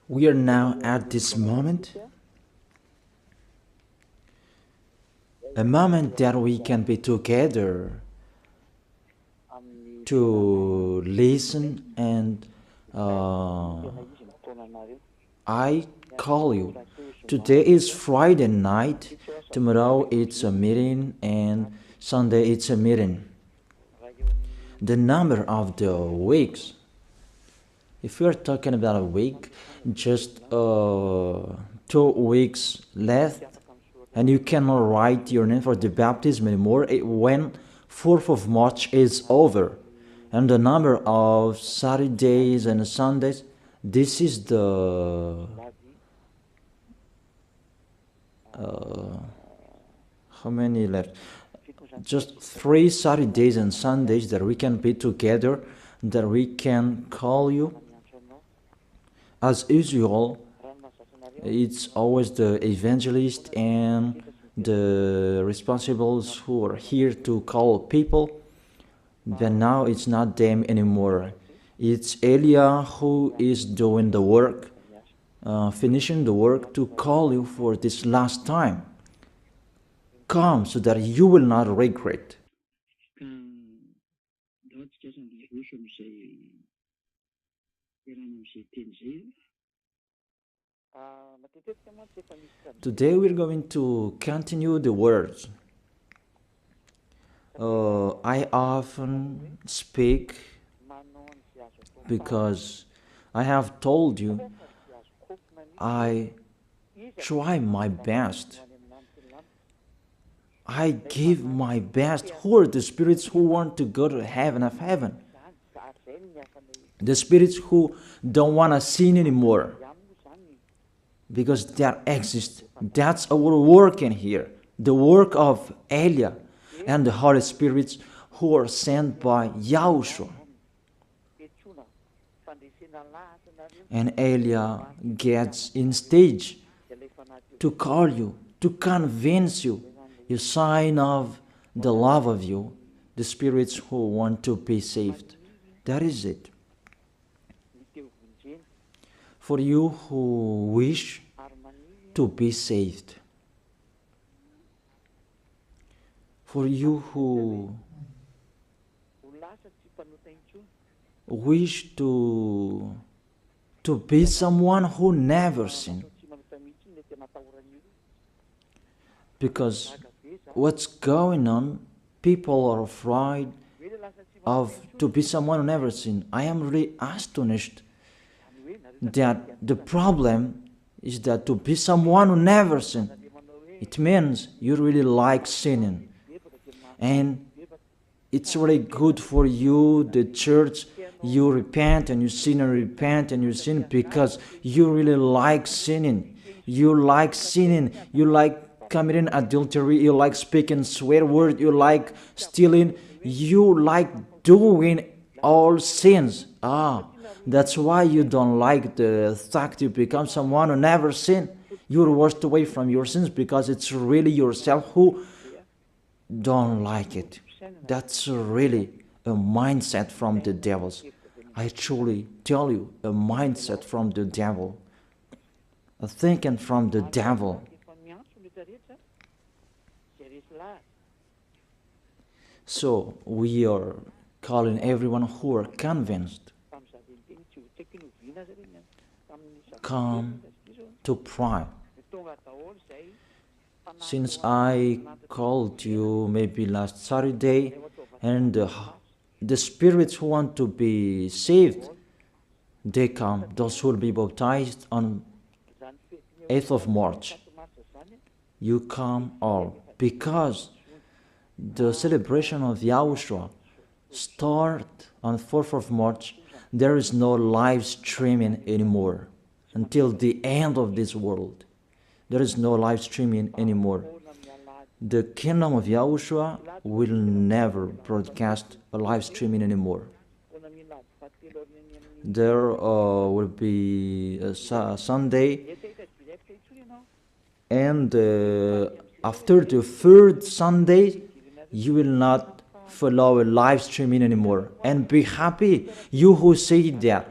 We are now at this moment, a moment that we can be together to listen, and I call you. Today is Friday night, tomorrow it's a meeting, and Sunday it's a meeting. The number of the weeks, if we are talking about a week, just 2 weeks left, and you cannot write your name for the baptism anymore when 4th of March is over. And the number of Saturdays and Sundays, this is the how many left? Just 3 Saturdays and Sundays that we can be together, that we can call you. As usual, it's always the evangelist and the responsibles who are here to call people. But now it's not them anymore. It's Elia who is doing the work, finishing the work to call you for this last time. Come so that you will not regret. Today we're going to continue the words. I often speak because I have told you I try my best. I give my best. Who are the spirits who want to go to heaven of heaven? The spirits who don't want to sin anymore, because that exists. That's our work in here. The work of Elia and the Holy Spirits who are sent by YAHOSHUAH. And Elia gets in stage to call you, to convince you, a sign of the love of you, the spirits who want to be saved. That is it. For you who wish to be saved, for you who wish to be someone who never sinned, because what's going on, people are afraid of to be someone who never sinned. I am really astonished that the problem is that to be someone who never sinned, it means you really like sinning. And it's really good for you, the church, you repent and you sin and repent and you sin because you really like sinning. You like sinning. You like committing adultery. You like speaking swear word. You like stealing. You like doing all sins. That's why you don't like the fact you become someone who never sinned. You're washed away from your sins because it's really yourself who don't like it. That's really a mindset from the devils. I truly tell you, a mindset from the devil. A thinking from the devil. So we are calling everyone who are convinced, come to pray. Since I called you maybe last Saturday, and the spirits who want to be saved, they come, those who will be baptized on 8th of March. You come all, because the celebration of YAHOSHUAH start on 4th of March. There is no live streaming anymore until the end of this world. There is no live streaming anymore. The kingdom of YAHOSHUAH will never broadcast a live streaming anymore. There will be a Sunday, and after the third Sunday, you will not follow a live streaming anymore. And be happy, you who say that.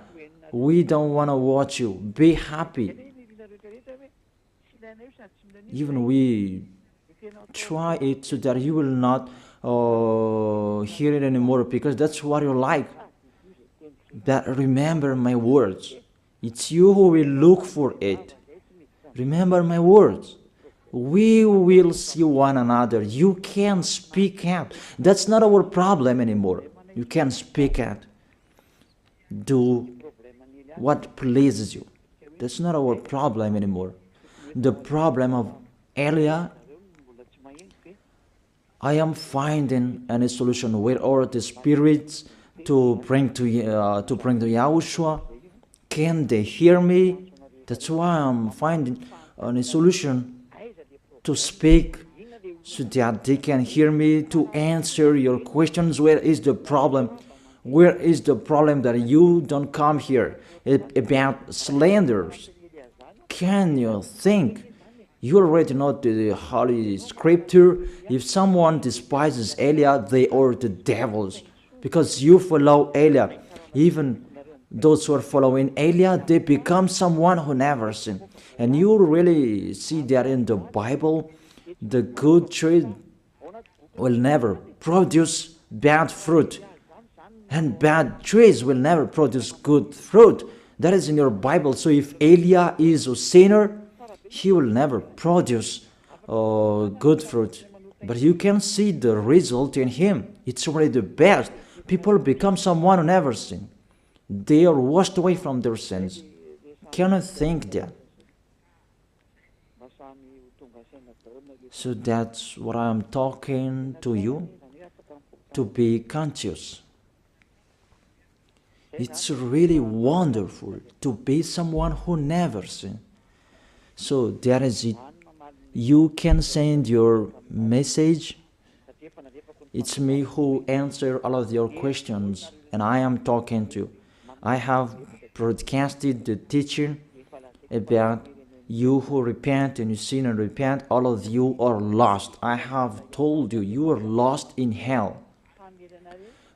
We don't want to watch you. Be happy. Even we try it so that you will not hear it anymore, because that's what you like. But remember my words. It's you who will look for it. Remember my words. We will see one another. You can speak out. That's not our problem anymore. You can speak out. Do what pleases you. That's not our problem anymore. The problem of Elia, I am finding a solution where all the spirits to bring to YAHOSHUAH. Can they hear me? That's why I'm finding a solution to speak so that they can hear me, to answer your questions. Where is the problem? Where is the problem that you don't come here about slanders? Can you think? You already know the Holy Scripture. If someone despises Elia, they are the devils, because you follow Elia. Even those who are following Elia, they become someone who never sinned. And you really see that in the Bible. The good tree will never produce bad fruit, and bad trees will never produce good fruit. That is in your Bible. So if Elia is a sinner, he will never produce good fruit. But you can see the result in him. It's already the best. People become someone who never sinned. They are washed away from their sins. Can you think that? So that's what I'm talking to you, to be conscious. It's really wonderful to be someone who never sinned. So that is it. You can send your message. It's me who answer all of your questions, and I am talking to you. I have broadcasted the teaching about you who repent and you sin and repent. All of you are lost. I have told you, you are lost in hell,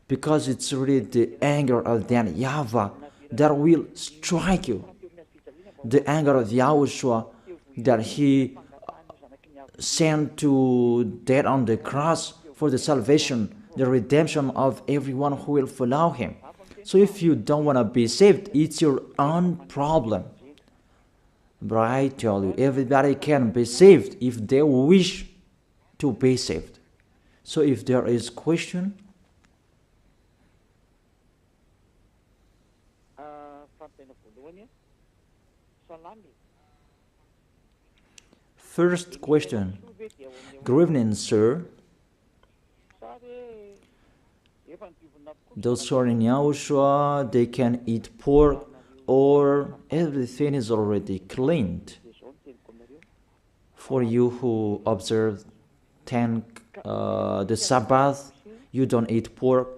because it's really the anger of that YAHVAH that will strike you. The anger of YAHOSHUAH that he sent to death on the cross for the salvation, the redemption of everyone who will follow him. So if you don't want to be saved, it's your own problem. But I tell you, everybody can be saved if they wish to be saved. So if there is question, first question. Good evening, sir. Those who are in YAHOSHUAH, they can eat pork, or everything is already cleaned. For you who observe the Sabbath, you don't eat pork.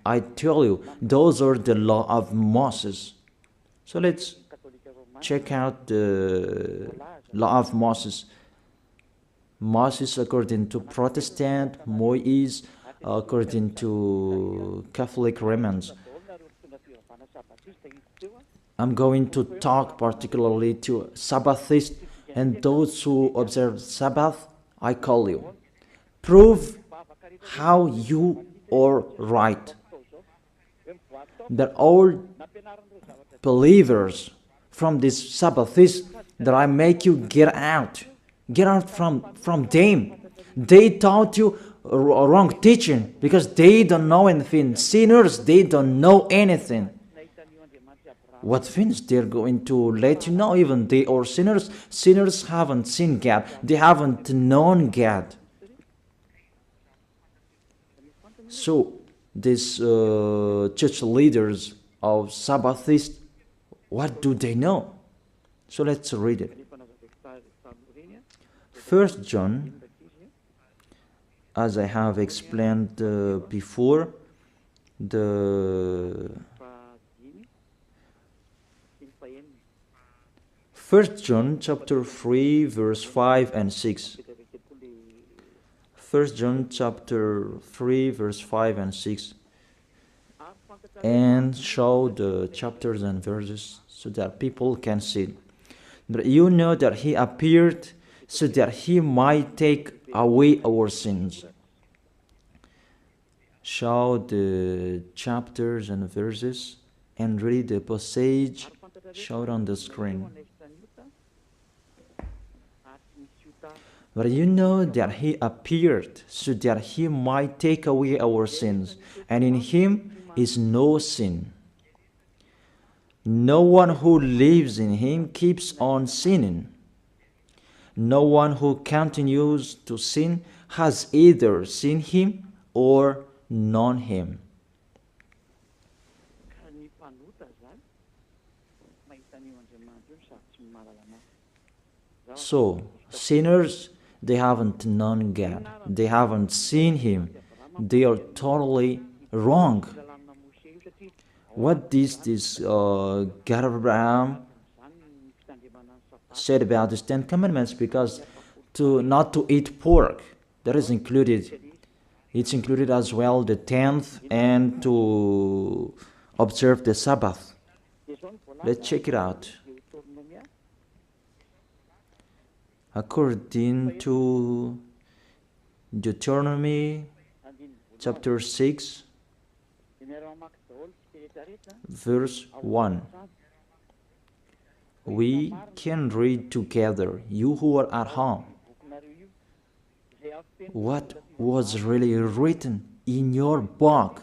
I tell you, those are the law of Moses. So let's check out the law of Moses. Moses according to Protestant, Moshè according to Catholic Romans. I'm going to talk particularly to Sabbathists and those who observe Sabbath. I call you. Prove how you are right. That all believers from this Sabbathists, that I make you get out. Get out from them. They taught you wrong teaching because they don't know anything. Sinners, they don't know anything. What things they're going to let you know? Even they are sinners. Sinners haven't seen God. They haven't known God. So these church leaders of Sabbathists, what do they know? So let's read it. 1 John, as I have explained before, the 1 John chapter 3 verse 5 and 6. 1 John chapter 3 verse 5 and 6. and show the chapters and verses so that people can see. But you know that he appeared so that he might take away our sins. Show the chapters and verses and read the passage showed on the screen. But you know that he appeared so that he might take away our sins, and in him is no sin. No one who lives in him keeps on sinning. No one who continues to sin has either seen him or known him. So, sinners, they haven't known God. They haven't seen him. They are totally wrong. What this God of Abraham said about the 10 Commandments? Because not to eat pork, that is included. It's included as well the 10th and to observe the Sabbath. Let's check it out. According to Deuteronomy chapter 6, verse 1. We can read together, you who are at home, what was really written in your book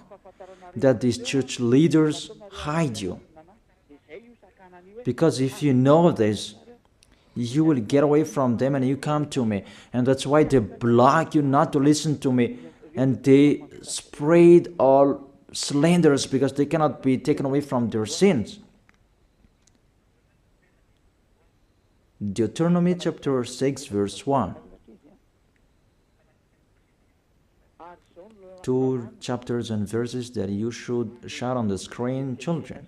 that these church leaders hide you. Because if you know this, you will get away from them and you come to me. And that's why they block you not to listen to me. And they spread all slanders because they cannot be taken away from their sins. Deuteronomy chapter 6 verse 1. 2 chapters and verses that you should shout on the screen, children.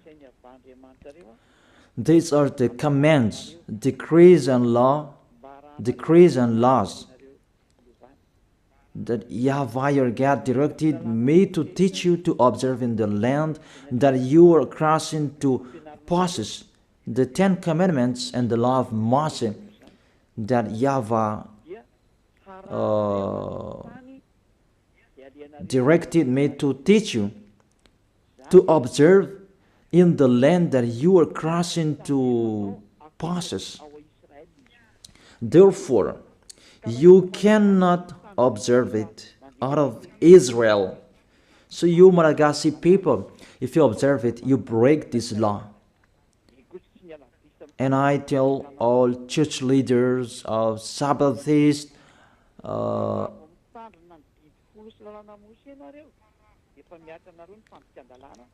These are the commands, decrees and laws that YAHVAH your God directed me to teach you to observe in the land that you are crossing to possess, the 10 Commandments and the law of Moshè that YAHVAH directed me to teach you to observe in the land that you are crossing to possess. Therefore, you cannot observe it out of Israel. So you Malagasy people, if you observe it, you break this law. And I tell all church leaders of Sabbathists,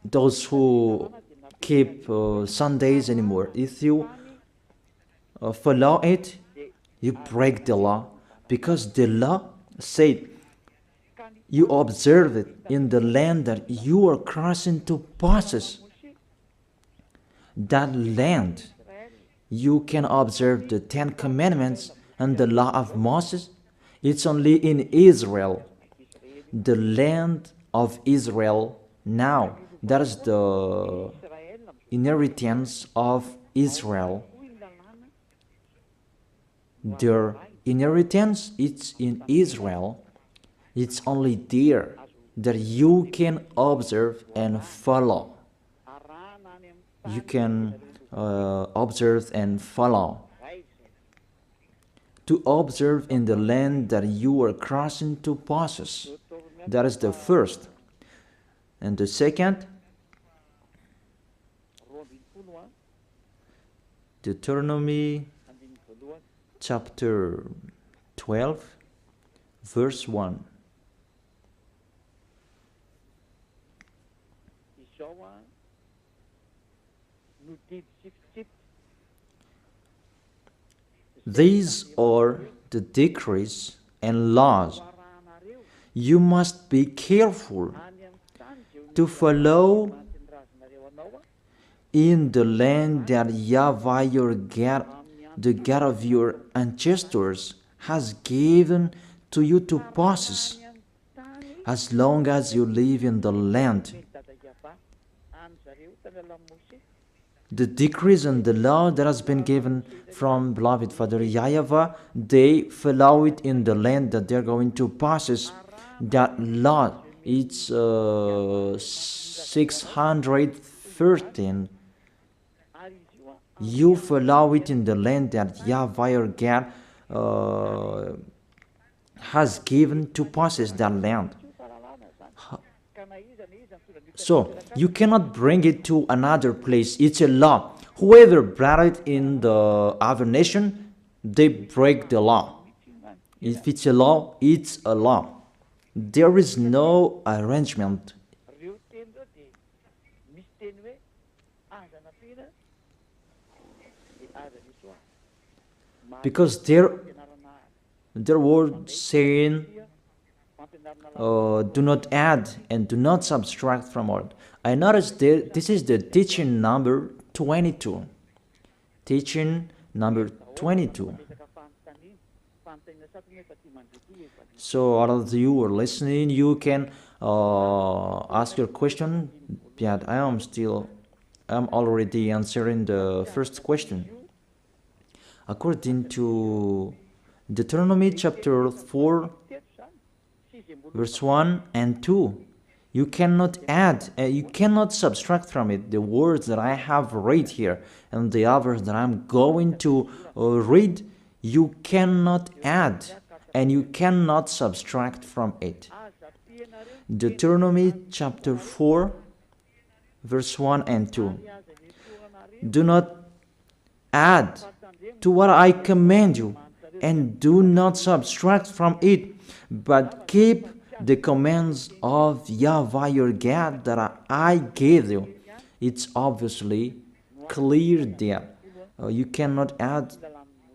those who keep Sundays anymore, if you follow it, you break the law, because the law said you observe it in the land that you are crossing to possess. That land, you can observe the 10 Commandments and the law of Moses. It's only in Israel, the land of Israel now. That is the inheritance of Israel. Their inheritance, it's in Israel. It's only there that you can observe and follow. You can observe and follow. To observe in the land that you are crossing to possess. That is the first. And the second, Deuteronomy chapter 12, verse 1. These are the decrees and laws you must be careful to follow in the land that YAHVAH your God, the God of your ancestors, has given to you to possess, as long as you live in the land. The decrees and the law that has been given from beloved Father YAHVAH, they follow it in the land that they're going to possess. That law, it's 613. You follow it in the land that YAHVAH your God has given to possess that land. So, you cannot bring it to another place. It's a law. Whoever brought it in the other nation, they break the law. If it's a law, it's a law. There is no arrangement. Because their word saying, do not add and do not subtract from it. I noticed this is the teaching number 22. Teaching number 22. So all of you who are listening, you can ask your question. Yeah, I'm already answering the first question. According to Deuteronomy chapter 4, verse 1 and 2, you cannot add, you cannot subtract from it the words that I have read here and the others that I'm going to read. You cannot add and you cannot subtract from it. Deuteronomy chapter 4, verse 1 and 2. Do not add to what I command you, and do not subtract from it, but keep the commands of YAHVAH your God that I gave you. It's obviously clear that you cannot add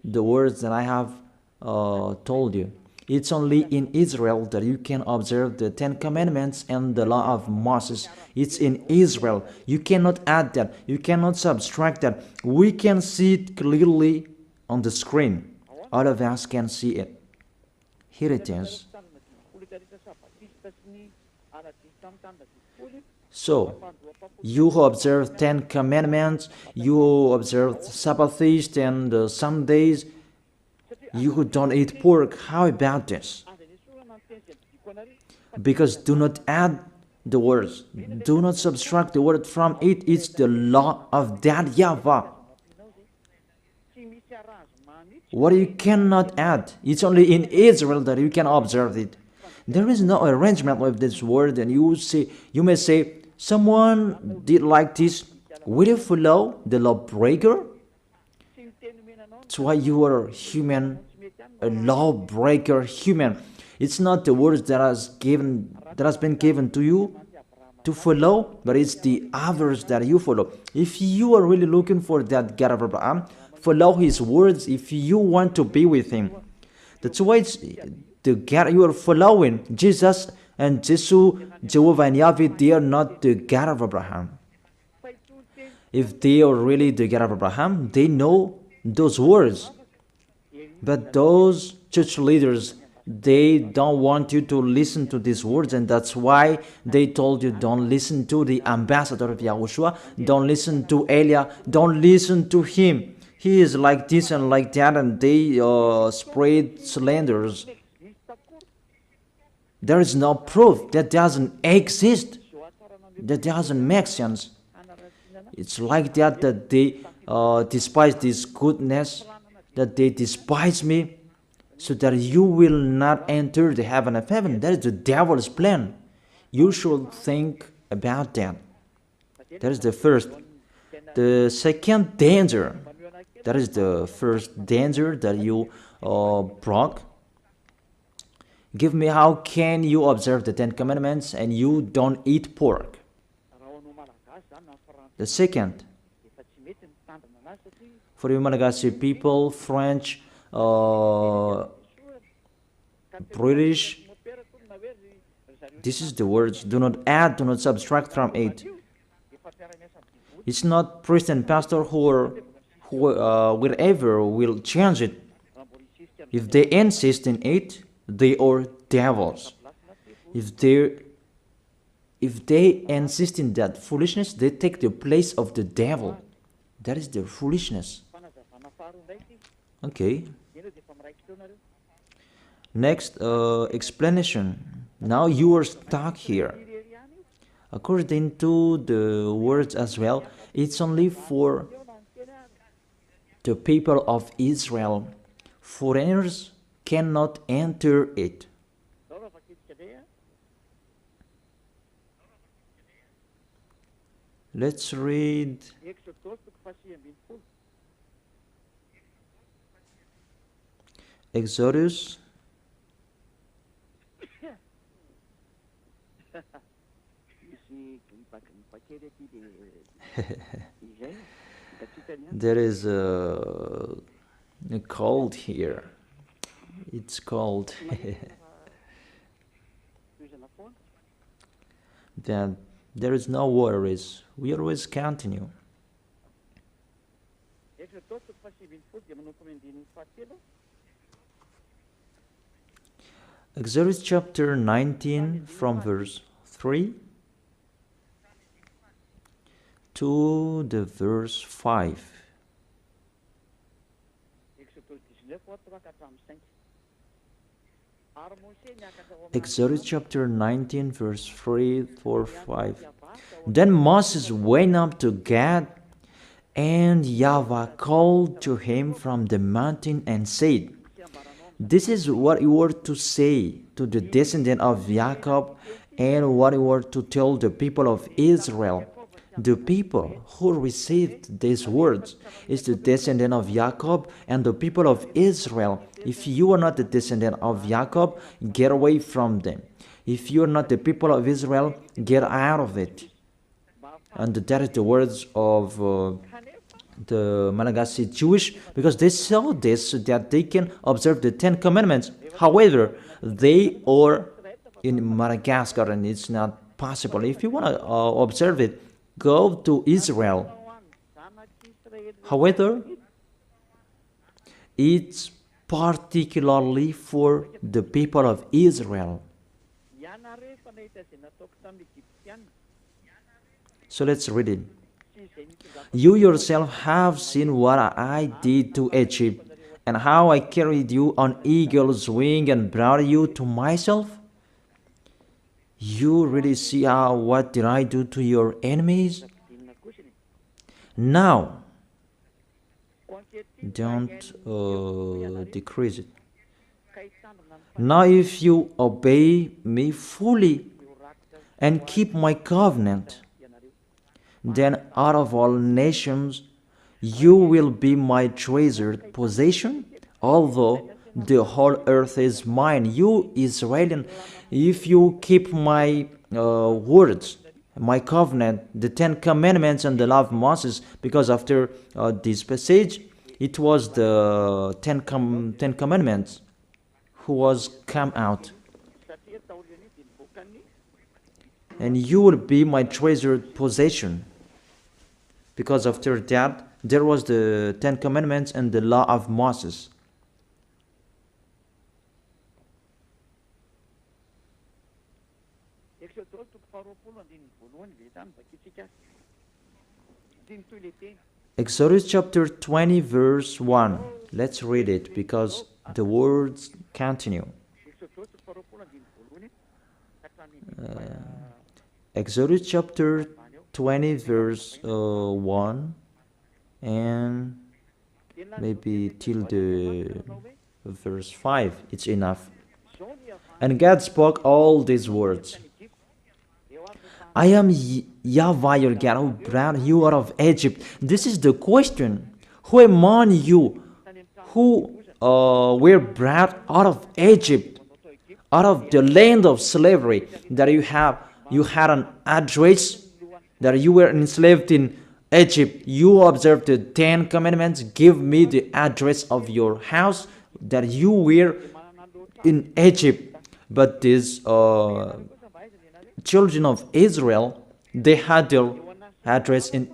the words that I have told you. It's only in Israel that you can observe the 10 Commandments and the law of Moses. It's in Israel. You cannot add that. You cannot subtract that. We can see it clearly on the screen. All of us can see it. Here it is. So, you who observe 10 Commandments, you who observe Sabbath feast and Sundays, you who don't eat pork, how about this? Because do not add the words, do not subtract the word from it. It's the law of that YAHVAH. What you cannot add, it's only in Israel that you can observe it. There is no arrangement with this word, and you may say, someone did like this. Will you follow the lawbreaker? That's why you are human, a lawbreaker human. It's not the words that has been given to you to follow, but it's the others that you follow. If you are really looking for that God of Abraham, follow his words if you want to be with him. That's why it's the God you are following. Jesus and Jesus, Jehovah and Yahweh, they are not the God of Abraham. If they are really the God of Abraham, they know those words. But those church leaders, they don't want you to listen to these words, and that's why they told you don't listen to the ambassador of YAHOSHUAH, don't listen to Elia, don't listen to him. He is like this and like that, and they spread slanders. There is no proof. That doesn't exist. That doesn't make sense. It's like that they despise this goodness, that they despise me, so that you will not enter the heaven of heaven. That is the devil's plan. You should think about that. That is the first. The second danger, that is the first danger that you broke. Give me, how can you observe the 10 Commandments and you don't eat pork? The second, for you Malagasy people, French, British, this is the words, do not add, do not subtract from it. It's not priest and pastor who wherever will change it. If they insist in it, they are devils. If if they insist in that foolishness, they take the place of the devil. That is their foolishness. Okay. Next, explanation. Now you are stuck here. According to the words as well, it's only for the people of Israel. Foreigners cannot enter it. Let's read Exodus there is a cold here. It's cold. That there is no worries. We always continue. Exodus chapter 19 from verse 3 to the verse 5. Exodus chapter 19 verse 3 4 5. Then Moses went up to Gad, and YAHVAH called to him from the mountain and said, "This is what you were to say to the descendant of Jacob, and what you were to tell the people of Israel. The people who received these words is the descendant of Jacob and the people of Israel. If you are not the descendant of Jacob, get away from them. If you are not the people of Israel, get out of it." And that is the words of the Malagasy Jewish, because they saw this so that they can observe the 10 Commandments. However, they are in Madagascar and it's not possible. If you want to observe it, go to Israel. However, it's particularly for the people of Israel. So let's read it. You yourself have seen what I did to Egypt, and how I carried you on eagle's wing and brought you to myself. You really see what did I do to your enemies? Now, don't decrease it. Now if you obey me fully and keep my covenant, then out of all nations you will be my treasured possession, although the whole earth is mine. You Israelian, if you keep my words, my covenant, the 10 Commandments and the law of Moses, because after this passage, it was the 10 Commandments who was come out. And you will be my treasured possession. Because after that, there was the 10 Commandments and the law of Moses. Exodus chapter 20 verse 1. Let's read it because the words continue. Exodus chapter 20 verse 1 and maybe till the verse 5. It's enough. And God spoke all these words. I am YAHVAH your God who brought you out of Egypt. This is the question. Who among you who were brought out of Egypt, out of the land of slavery, that you had an address, that you were enslaved in Egypt, you observed the 10 Commandments, give me the address of your house, that you were in Egypt. But these children of Israel, they had their address in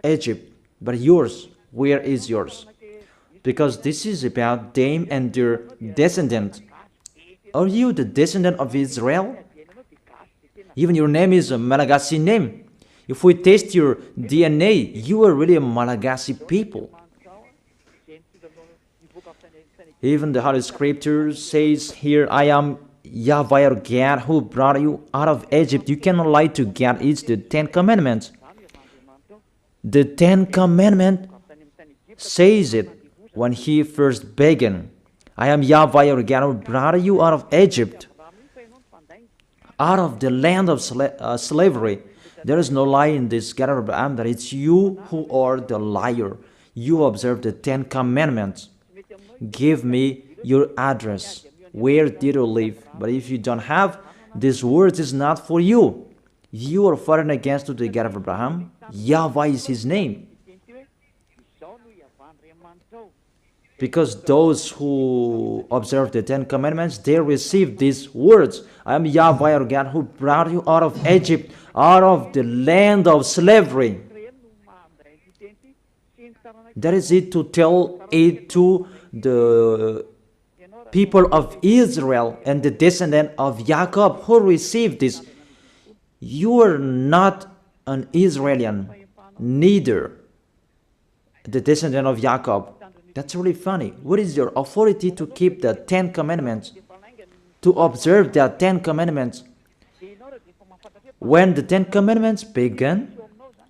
Egypt. But yours, where is yours? Because this is about them and their descendants. Are you the descendant of Israel? Even your name is a Malagasy name. If we test your DNA, you are really a Malagasy people. Even the Holy Scripture says here, I am YAHVAH your God who brought you out of Egypt. You cannot lie to God. It's the 10 Commandments. The 10 Commandments says it when he first began. I am YAHVAH your God who brought you out of Egypt, out of the land of slavery. There is no lie in this God of Abraham, that it's you who are the liar. You observe the 10 Commandments. Give me your address. Where did you live? But if you don't have, this word is not for you. You are fighting against the God of Abraham. YAHVAH is his name. Because those who observe the 10 Commandments, they receive these words. I am YAHVAH your God who brought you out of Egypt, out of the land of slavery. That is it, to tell it to the people of Israel and the descendant of Jacob who received this. You are not an Israelian, neither the descendant of Jacob. That's really funny. What is your authority to keep the 10 Commandments? To observe the 10 Commandments? When the 10 Commandments began,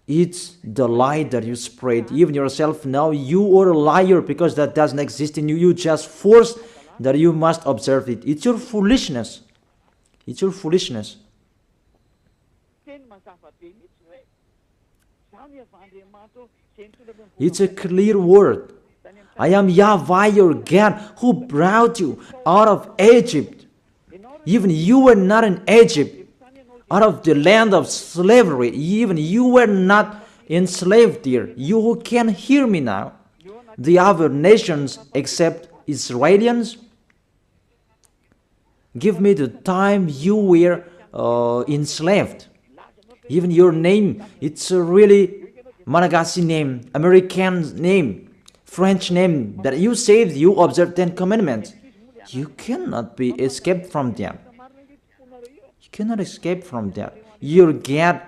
it's the lie that you spread. Even yourself now, you are a liar because that doesn't exist in you. You just force that you must observe it. It's your foolishness. It's your foolishness. It's a clear word. I am YAHVAH your God who brought you out of Egypt. Even you were not in Egypt, out of the land of slavery. Even you were not enslaved there. You who can hear me now, the other nations except Israelians, give me the time you were enslaved. Even your name, it's a really Malagasy name, American name, French name, that you saved, you observe 10 Commandments. You cannot be escaped from them. You cannot escape from that. Your God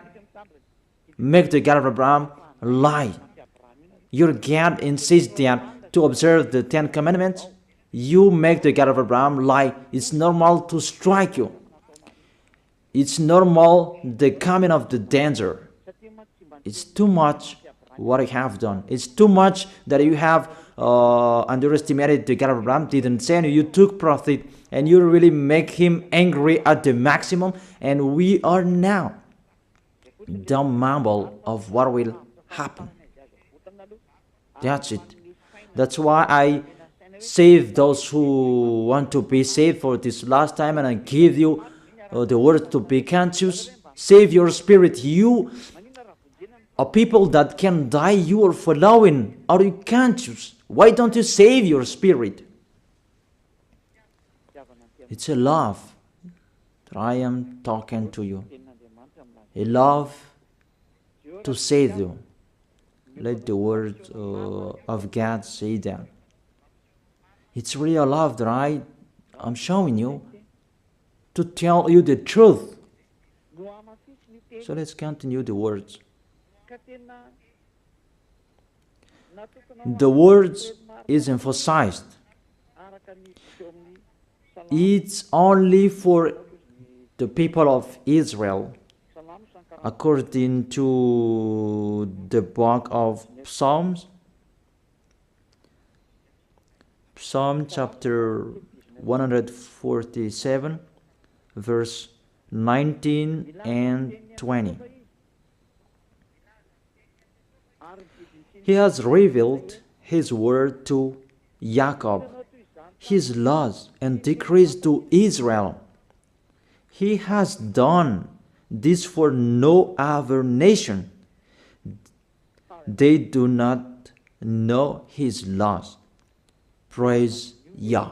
make the God of Abraham lie. Your God insists that to observe the 10 Commandments, you make the God of Abraham lie. It's normal to strike you. It's normal the coming of the danger. It's too much what I have done. It's too much that you have underestimated the God of Abraham, didn't send you. You took profit and you really make him angry at the maximum. And we are now the mumble of what will happen. That's it. That's why I save those who want to be saved for this last time, and I give you the word to be conscious. Save your spirit. You are people that can die. You are following. Are you conscious? Why don't you save your spirit? It's a love that I am talking to you. A love to save you. Let the word of God say that. It's really a love that I am showing you to tell you the truth. So let's continue the words. The words is emphasized. It's only for the people of Israel, according to the book of Psalms. Psalm chapter 147, verse 19 and 20. He has revealed his word to Jacob, his laws and decrees to Israel. He has done this for no other nation. They do not know his laws. Praise Yah.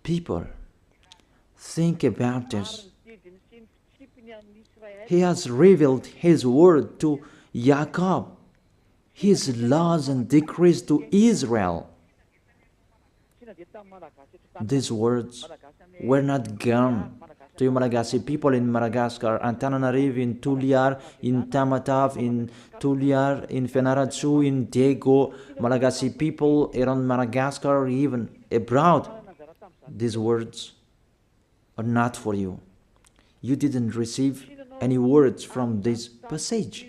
People, think about this. He has revealed his word to Jacob, his laws and decrees to Israel. These words were not gone to Malagasy people in Madagascar, Antananarivo, in Tuliar, in Tamatave, in Tuliar, in Fenaratsu, in Dago, Malagasy people around Madagascar, even abroad. These words are not for you. You didn't receive any words from this passage.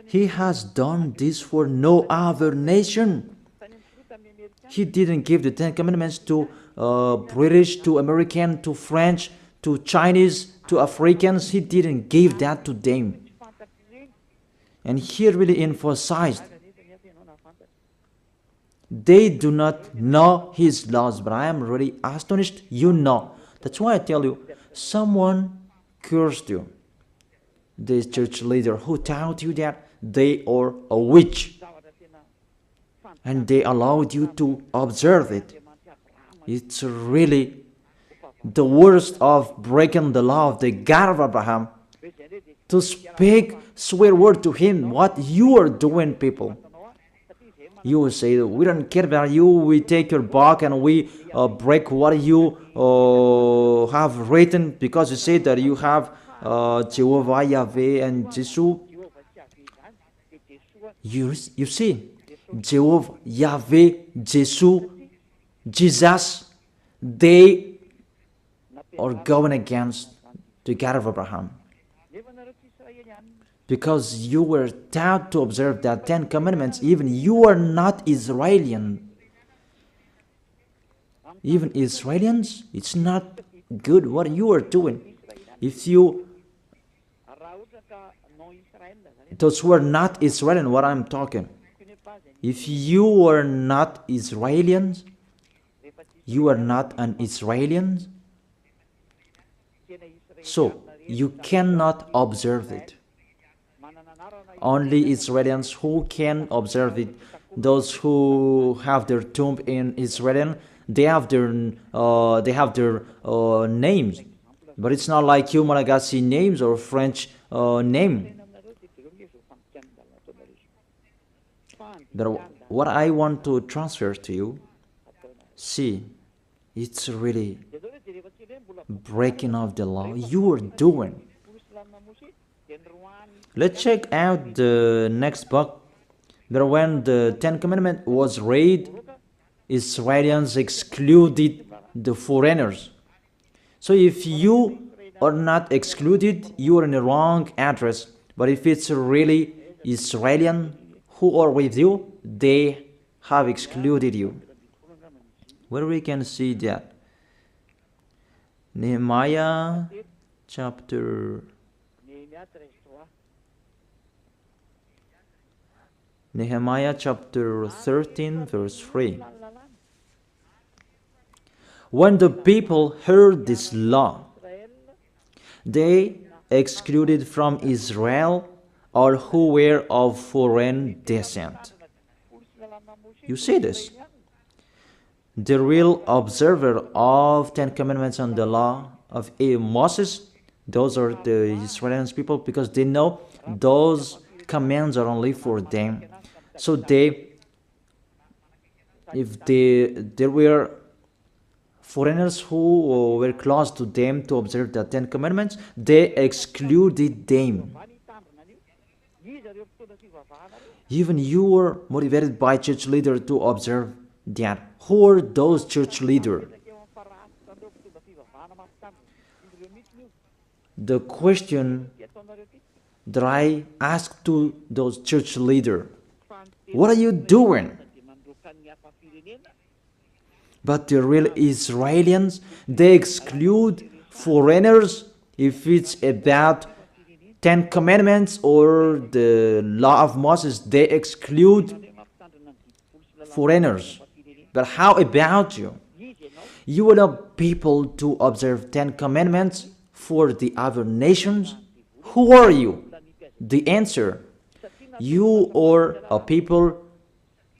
He has done this for no other nation. He didn't give the Ten Commandments to British, to American, to French, to Chinese, to Africans. He didn't give that to them. And he really emphasized, they do not know his laws, but I am really astonished you know. That's why I tell you, someone cursed you. This church leader who taught you that they are a witch. And they allowed you to observe it. It's really the worst of breaking the law of the God of Abraham. To speak swear word to him, what you are doing, people. You will say, we don't care about you, we take your book and we break what you have written, because you say that you have Jehovah, Yahweh, and Jesus. You see, Jehovah, Yahweh, Jesus, they are going against the God of Abraham. Because you were taught to observe the Ten Commandments, even you are not Israelian. Even Israelians, it's not good what you are doing. If you, those who are not Israelian, what I'm talking, if you are not Israelians, you are not an Israelian, so you cannot observe it. Only Israelians who can observe it. Those who have their tomb in Israel, they have their names, but it's not like you Malagasy names or French name. But what I want to transfer to you, see, it's really breaking of the law you are doing. Let's check out the next book. That when the Ten Commandments was read, Israelians excluded the foreigners. So if you are not excluded, you are in the wrong address. But if it's really Israelian who are with you, they have excluded you. Where we can see that? Nehemiah chapter 13, verse 3. When the people heard this law, they excluded from Israel all who were of foreign descent. You see this? The real observer of Ten Commandments and the law of Moses, those are the Israeli people, because they know those commands are only for them. So if there were foreigners who were close to them to observe the Ten Commandments, they excluded them. Even you were motivated by church leader to observe that. Who are those church leaders? The question that I asked to those church leaders, what are you doing? But the real Israelians, they exclude foreigners if it's about Ten Commandments or the law of Moses. They exclude foreigners. But how about you? You will have people to observe Ten Commandments for the other nations? Who are you? The answer, you are a people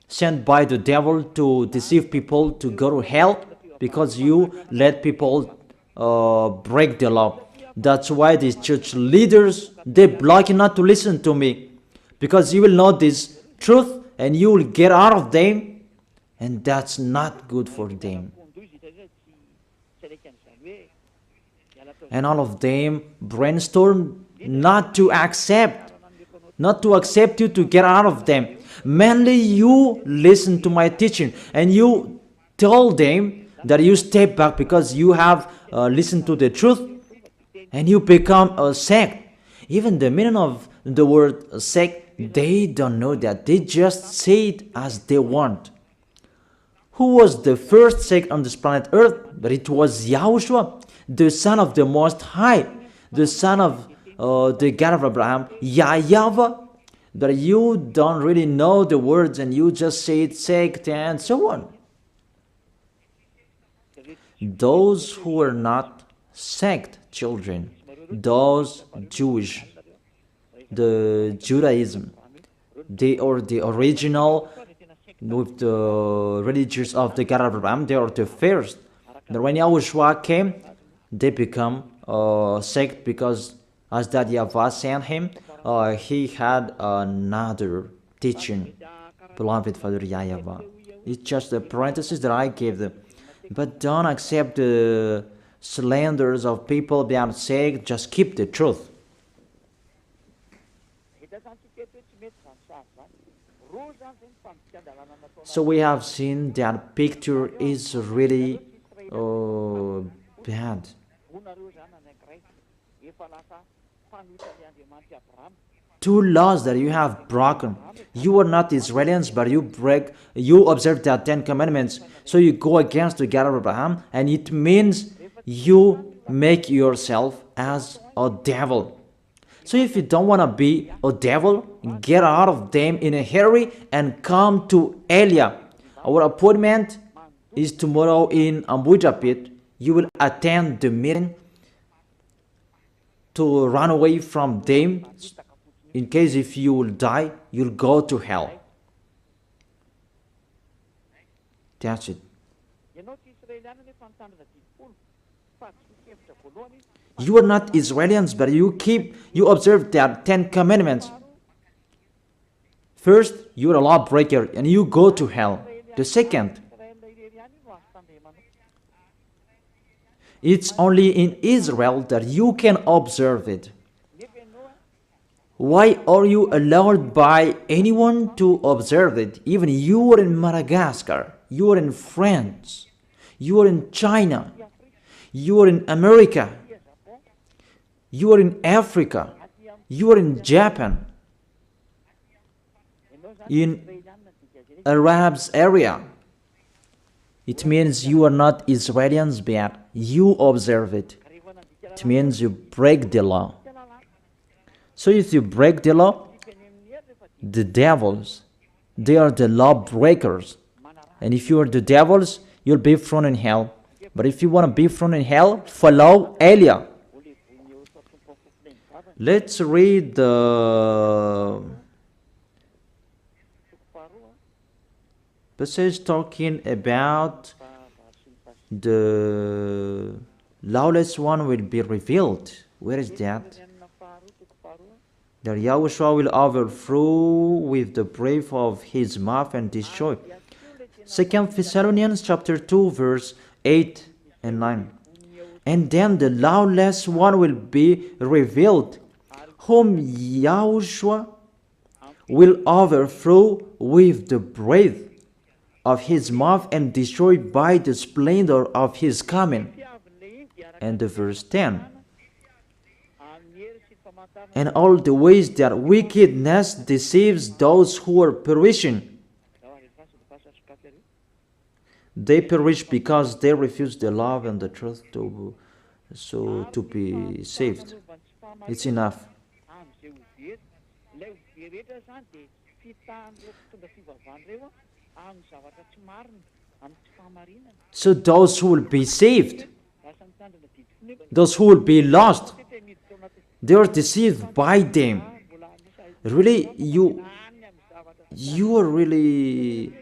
sent by the devil to deceive people to go to hell because you let people break the law. That's why these church leaders, they block you not to listen to me, because you will know this truth and you will get out of them, and that's not good for them. And all of them brainstorm not to accept you to get out of them. Mainly you listen to my teaching and you tell them that you step back because you have listened to the truth, and you become a sect. Even the meaning of the word sect, they don't know that. They just say it as they want. Who was the first sect on this planet Earth? But it was Yahushua, the son of the Most High, the son of the God of Abraham, YAHVAH. That you don't really know the words and you just say it sect and so on. Those who are not sect children, those Jewish, the Judaism, they are the original with the religions of the God of Abraham. They are the first. But when YAHOSHUAH came, they become a sect because as that YAHVAH sent him, he had another teaching. Beloved Father YAHVAH. It's just a parenthesis that I gave them. But don't accept the slanders of people being sect. Just keep the truth. So we have seen that picture is really bad. Two laws that you have broken. You are not Israelis, but you observe the 10 commandments. So you go against the God of Abraham, and it means you make yourself as a devil. So if you don't want to be a devil, get out of them in a hurry and come to Elia. Our appointment is tomorrow in Ambuja Pit. You will attend the meeting to run away from them. In case if you will die, you'll go to hell. That's it. You are not Israelis, but you observe the 10 commandments. First, you are a lawbreaker and you go to hell. The second, it's only in Israel that you can observe it. Why are you allowed by anyone to observe it? Even you are in Madagascar, you are in France, you are in China, you are in America, you are in Africa, you are in Japan, in Arabs area. It means you are not Israelis, but you observe it. It means you break the law. So if you break the law, the devils, they are the law breakers. And if you are the devils, you'll be thrown in hell. But if you want to be thrown in hell, follow Elia. Let's read the passage talking about the lawless one will be revealed. Where is that? That YAHOSHUAH will overthrow with the breath of his mouth and destroy. 2 Thessalonians chapter 2 verse 8 and 9. And then the lawless one will be revealed, whom YAHOSHUAH will overthrow with the breath of his mouth and destroy by the splendor of his coming. And the verse 10. And all the ways that wickedness deceives those who are perishing. They perish because they refuse the love and the truth to be saved. It's enough. So those who will be saved, those who will be lost, they are deceived by them. Really, you are really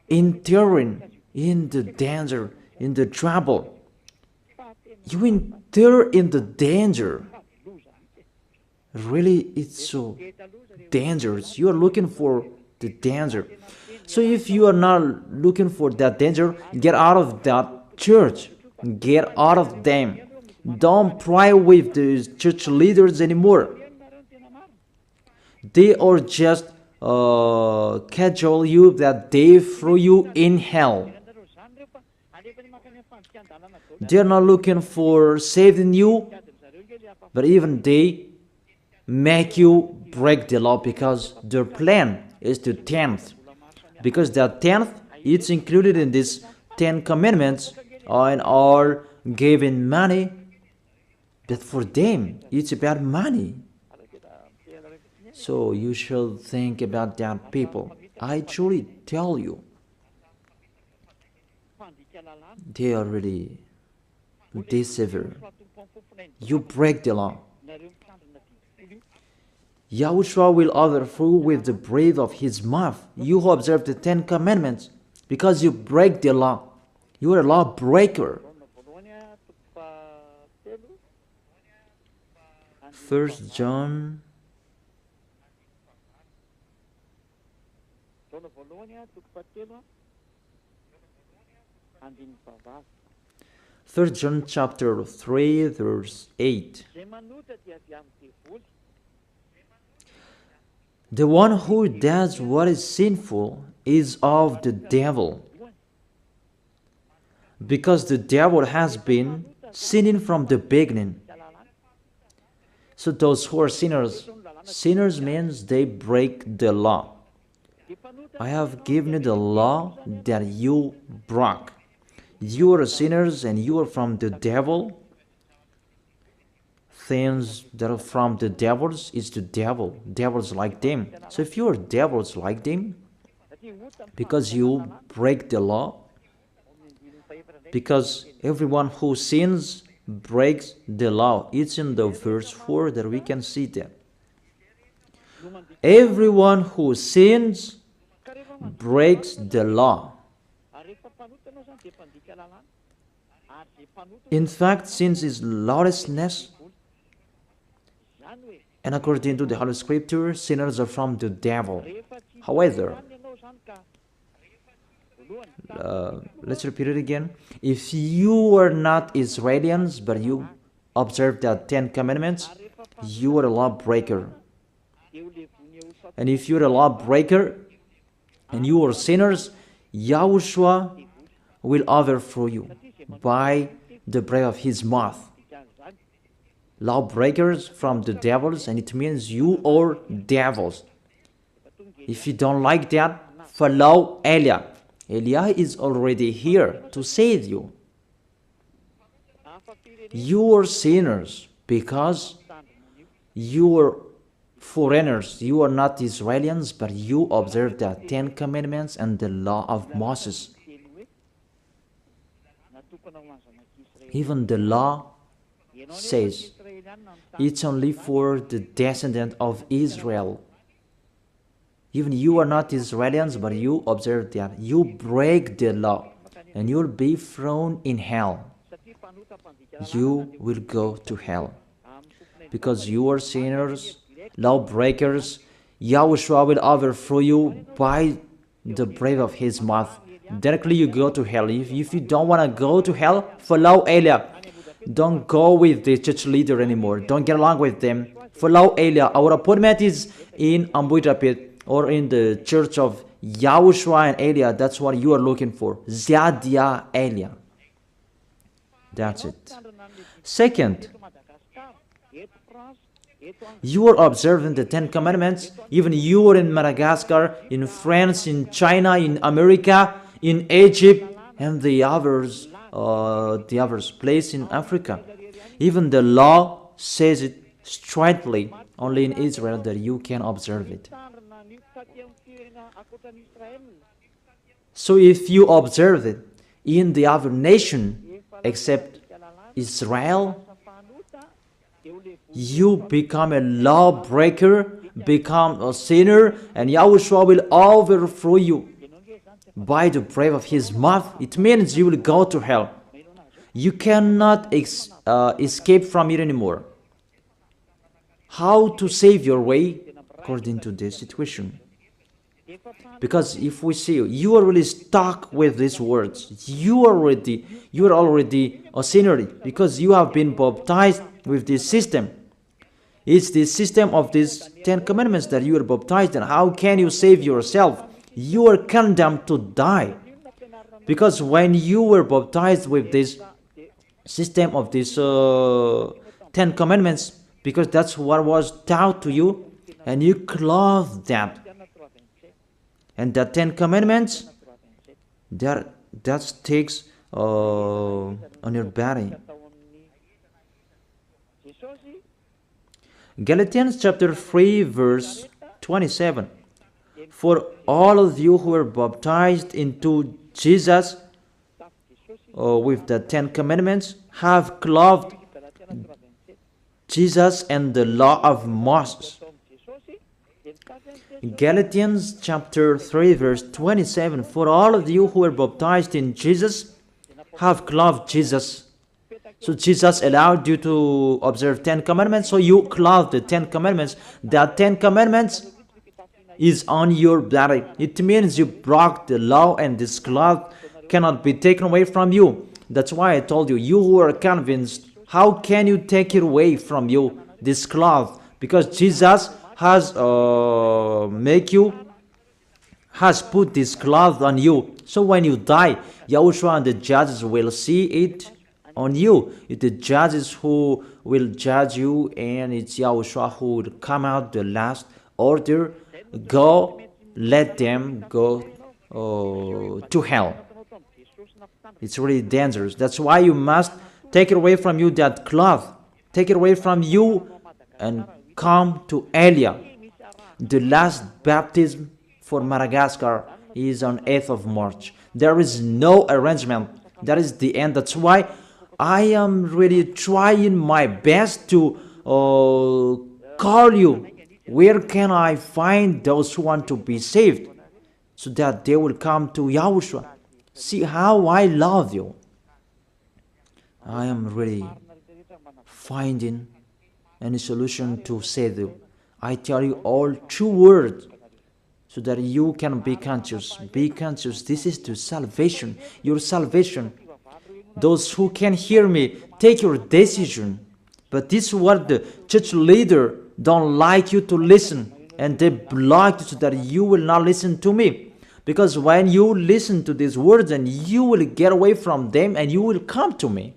entering in the danger, in the trouble. You enter in the danger. Really, it's so dangerous. You are looking for the danger. So if you are not looking for that danger, get out of that church. Get out of them. Don't pray with the church leaders anymore. They are just casual you that they throw you in hell. They are not looking for saving you, but even they make you break the law because their plan is to tenth. Because that tenth, it's included in this 10 commandments and are giving money, but for them, it's about money. So you should think about that, people. I truly tell you, they are really deceiver. You break the law. YAHOSHUAH will overthrow with the breath of his mouth. You who observe the 10 commandments, because you break the law. You are a lawbreaker. 1 John 1 John chapter 3 verse 8. The one who does what is sinful is of the devil, because the devil has been sinning from the beginning. So those who are sinners, sinners means they break the law. I have given you the law that you broke. You are sinners and you are from the devil. Things that are from the devils is the devil. Devils like them. So if you are devils like them, because you break the law, because everyone who sins breaks the law. It's in the verse 4 that we can see that. Everyone who sins breaks the law. In fact, sin is lawlessness. And according to the Holy Scripture, sinners are from the devil. However, let's repeat it again. If you are not Israelians, but you observe the 10 commandments, you are a lawbreaker. And if you are a lawbreaker and you are sinners, YAHOSHUAH will overthrow you by the breath of his mouth. Lawbreakers from the devils, and it means you are devils. If you don't like that, follow Eliah. Eliah is already here to save you. You are sinners because you are foreigners. You are not Israelians, but you observe the 10 commandments and the law of Moses. Even the law says it's only for the descendant of Israel. Even you are not Israelians, but you observe that. You break the law, and you'll be thrown in hell. You will go to hell. Because you are sinners, lawbreakers, YAHOSHUAH will overthrow you by the breath of his mouth. Directly you go to hell. If you don't want to go to hell, follow Eliah. Don't go with the church leader anymore. Don't get along with them. Follow Eliah. Our appointment is in Ambuidapit, or in the church of YAHOSHUAH and Eliah. That's what you are looking for. Ziadia Eliah. That's it. Second, you are observing the 10 commandments. Even you are in Madagascar, in France, in China, in America, in Egypt, and the others place in Africa. Even the law says it straightly, only in Israel that you can observe it. So if you observe it in the other nation except Israel, you become a lawbreaker, become a sinner, and YAHOSHUAH will overthrow you by the breath of his mouth. It means you will go to hell. You cannot escape from it anymore. How to save your way according to this situation? Because if we see you are really stuck with these words, you are already a sinner because you have been baptized with this system. It's the system of these 10 commandments that you are baptized in. How can you save yourself? You are condemned to die. Because when you were baptized with this system of these 10 commandments, because that's what was taught to you, and you clothe that. And the 10 commandments, that takes on your body. Galatians chapter 3 verse 27. For all of you who are baptized into Jesus with the 10 commandments have clothed Jesus and the law of Moses. Galatians chapter 3 verse 27. For all of you who are baptized in Jesus have clothed Jesus. So Jesus allowed you to observe 10 commandments, so you clothe the 10 commandments. The 10 commandments is on your body. It means you broke the law, and this cloth cannot be taken away from you. That's why I told you, you who are convinced, how can you take it away from you, this cloth? Because Jesus has put this cloth on you. So when you die, Yahushua and the judges will see it on you. It's the judges who will judge you, and it's Yahushua who will come out the last order. Go, let them go to hell. It's really dangerous. That's why you must take it away from you, that cloth. Take it away from you and come to Elia. The last baptism for Madagascar is on 8th of March. There is no arrangement. That is the end. That's why I am really trying my best to call you. Where can I find those who want to be saved so that they will come to Yahushua? See how I love you. I am really finding any solution to save you. I tell you all true words so that you can be conscious. Be conscious. This is the salvation, your salvation. Those who can hear me, take your decision. But this is what the church leader don't like you to listen, and they block you so that you will not listen to me. Because when you listen to these words, and you will get away from them and you will come to me.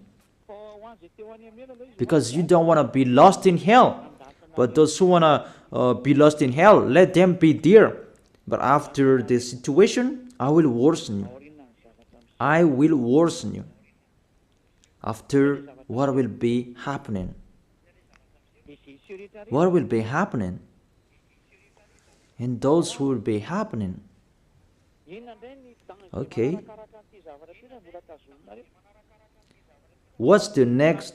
Because you don't want to be lost in hell. But those who want to be lost in hell, let them be there. But after the situation, I will worsen you. I will worsen you. After, what will be happening? What will be happening? And those who will be happening. Okay. What's the next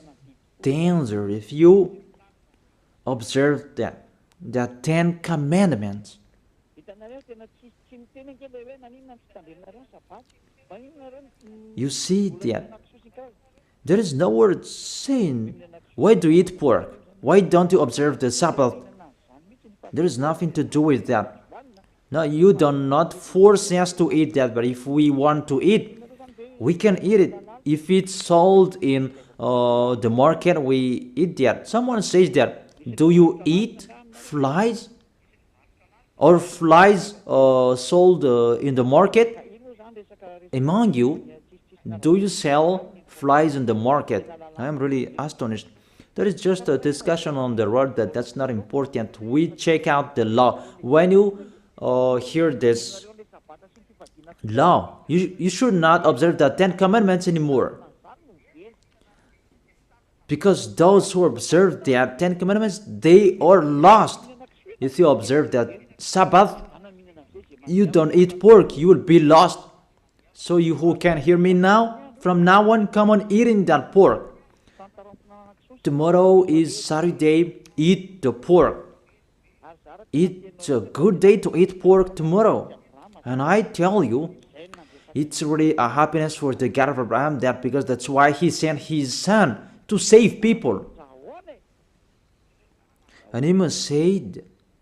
danger if you observe that? The 10 commandments. You see that there is no word saying, why do you eat pork? Why don't you observe the Sabbath? There is nothing to do with that. No, you do not force us to eat that, but if we want to eat, we can eat it. If it's sold in the market, we eat that. Someone says that, do you eat flies? Or flies sold in the market? Among you, do you sell flies in the market? I am really astonished. There is just a discussion on the road that's not important. We check out the law. When you hear this law, you should not observe the 10 commandments anymore. Because those who observe the 10 commandments, they are lost. If you observe that Sabbath, you don't eat pork, you will be lost. So you who can hear me now, from now on, come on eating that pork. Tomorrow is Saturday, eat the pork. It's a good day to eat pork tomorrow. And I tell you, it's really a happiness for the God of Abraham, that because that's why he sent his son to save people. And he must say,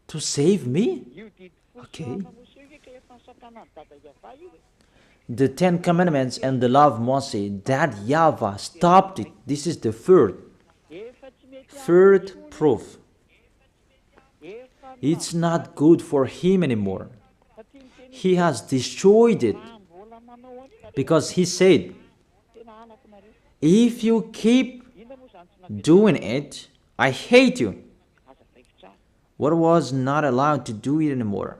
to save me? Okay. the Ten Commandments and the law of Moses, that YAHVAH stopped it. This is the third proof. It's not good for him anymore. He has destroyed it because he said, if you keep doing it, I hate you. What was not allowed to do it anymore.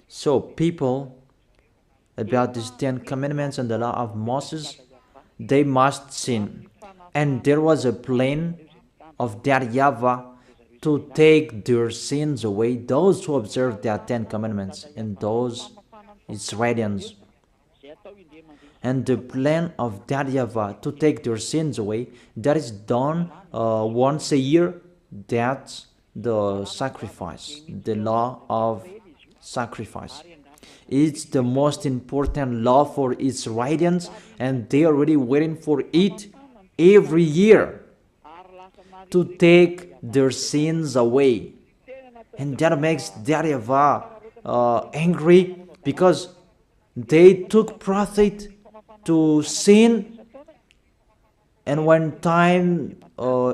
So people, about these 10 commandments and the law of Moses, they must sin. And there was a plan of that YAHVAH to take their sins away, those who observe their 10 commandments and those Israelians. And the plan of that YAHVAH to take their sins away, that is done once a year. That's the sacrifice, the law of sacrifice. It's the most important law for Israelians, and they are really waiting for it every year to take their sins away. And that makes that YAHVAH angry, because they took profit to sin, and when time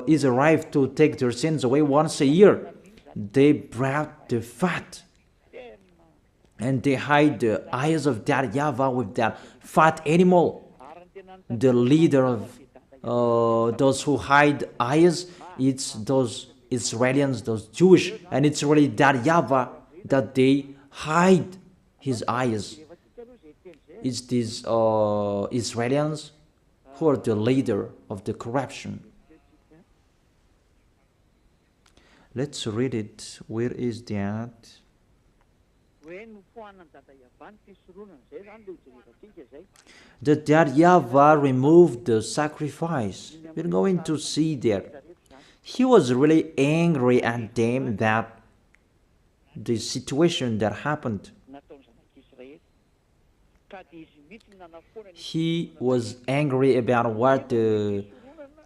is arrived to take their sins away once a year, they brought the fat and they hide the eyes of that YAHVAH with that fat animal. The leader of those who hide eyes, it's those Israelians, those Jewish, and it's really that YAHVAH that they hide his eyes. It's these Israelians who are the leader of the corruption. Let's read it. Where is that? That YAHVAH removed the sacrifice. We're going to see that. He was really angry at them, that the situation that happened. He was angry about what the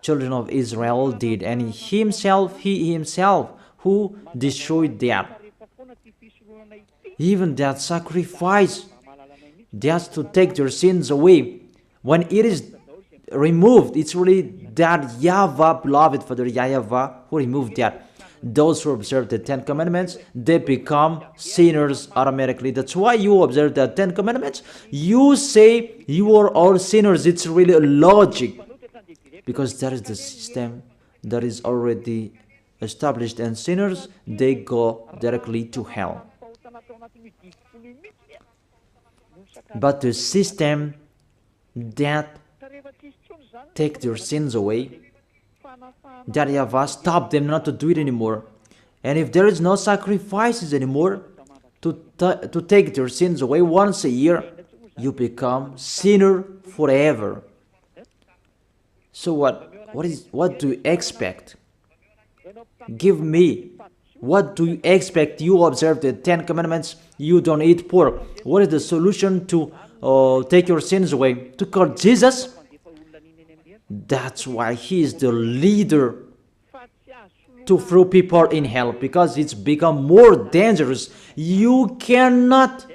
children of Israel did, and he himself who destroyed that. Even that sacrifice, just to take their sins away, when it is removed, it's really that YAHVAH, beloved Father YAHVAH, who removed that. Those who observe the 10 commandments, they become sinners automatically. That's why you observe the 10 commandments. You say you are all sinners. It's really a logic, because that is the system that is already established, and sinners, they go directly to hell. But the system that take their sins away, that YAHVAH stopped them not to do it anymore. And if there is no sacrifices anymore to take their sins away once a year, you become sinner forever. So what do you expect? Give me. What do you expect? You observe the 10 commandments, you don't eat pork. What is the solution to take your sins away? To call Jesus? That's why he is the leader to throw people in hell, because it's become more dangerous. You cannot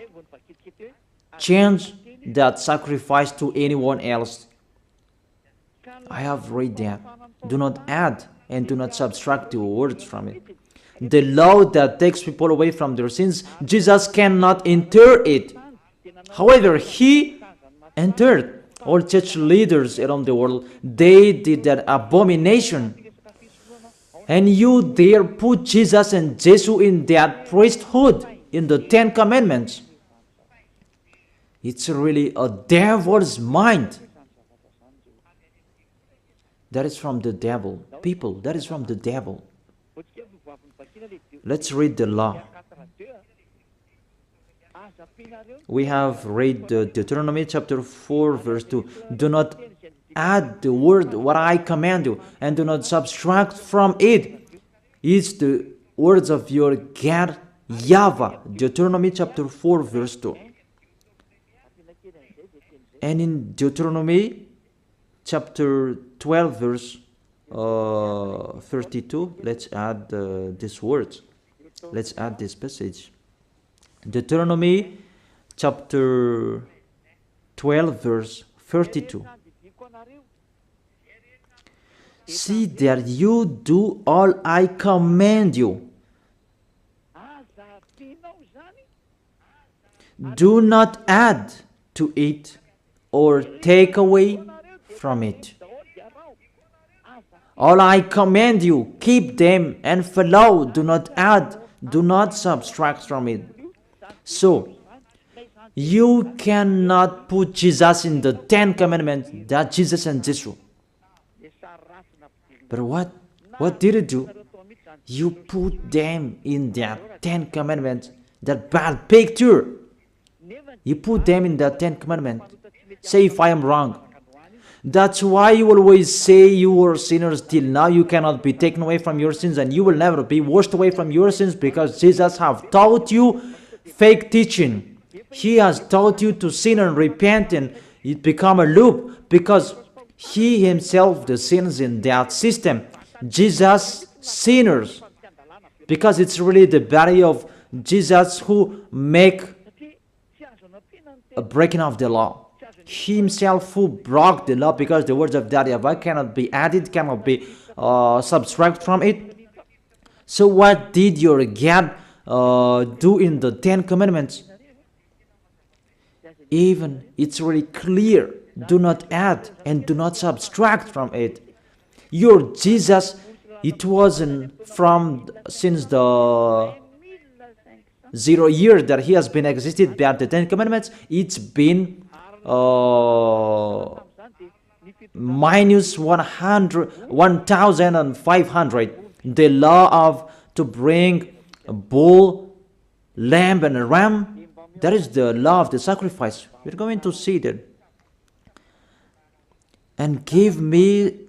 change that sacrifice to anyone else. I have read that. Do not add and do not subtract the words from it. The law that takes people away from their sins, Jesus cannot enter it. However, he entered. All church leaders around the world, they did that abomination. And you dare put Jesus and Jesus in that priesthood, in the 10 commandments. It's really a devil's mind. That is from the devil. People, that is from the devil. Let's read the law. We have read Deuteronomy chapter 4 verse 2. Do not add the word what I command you, and do not subtract from it. It's the words of your God YAHVAH. Deuteronomy chapter 4 verse 2. And in Deuteronomy chapter 12 verse 32, let's add these words. Let's add this passage. Deuteronomy chapter 12 verse 32. See that you do all I command you. Do not add to it or take away from it. All I command you, keep them and follow. Do not add, do not subtract from it. So, you cannot put Jesus in the 10 Commandments. That Jesus and Jesus. But what did you do? You put them in that 10 Commandments. That bad picture. You put them in the 10 Commandments. Say if I am wrong. That's why you always say you were sinners till now. You cannot be taken away from your sins, and you will never be washed away from your sins, because Jesus have taught you fake teaching. He has taught you to sin and repent, and it become a loop, because he himself the sins in that system. Jesus sinners, because it's really the body of Jesus who make a breaking of the law. He himself who broke the law, because the words of YAHVAH cannot be added, cannot be subtracted from it. So what did your God do in the 10 Commandments? Even it's really clear. Do not add and do not subtract from it. Your Jesus, it wasn't from since the 0 years that he has been existed by the 10 Commandments. It's been minus 1,500. The law of to bring a bull, lamb, and a ram. That is the law of the sacrifice. We're going to see that. And give me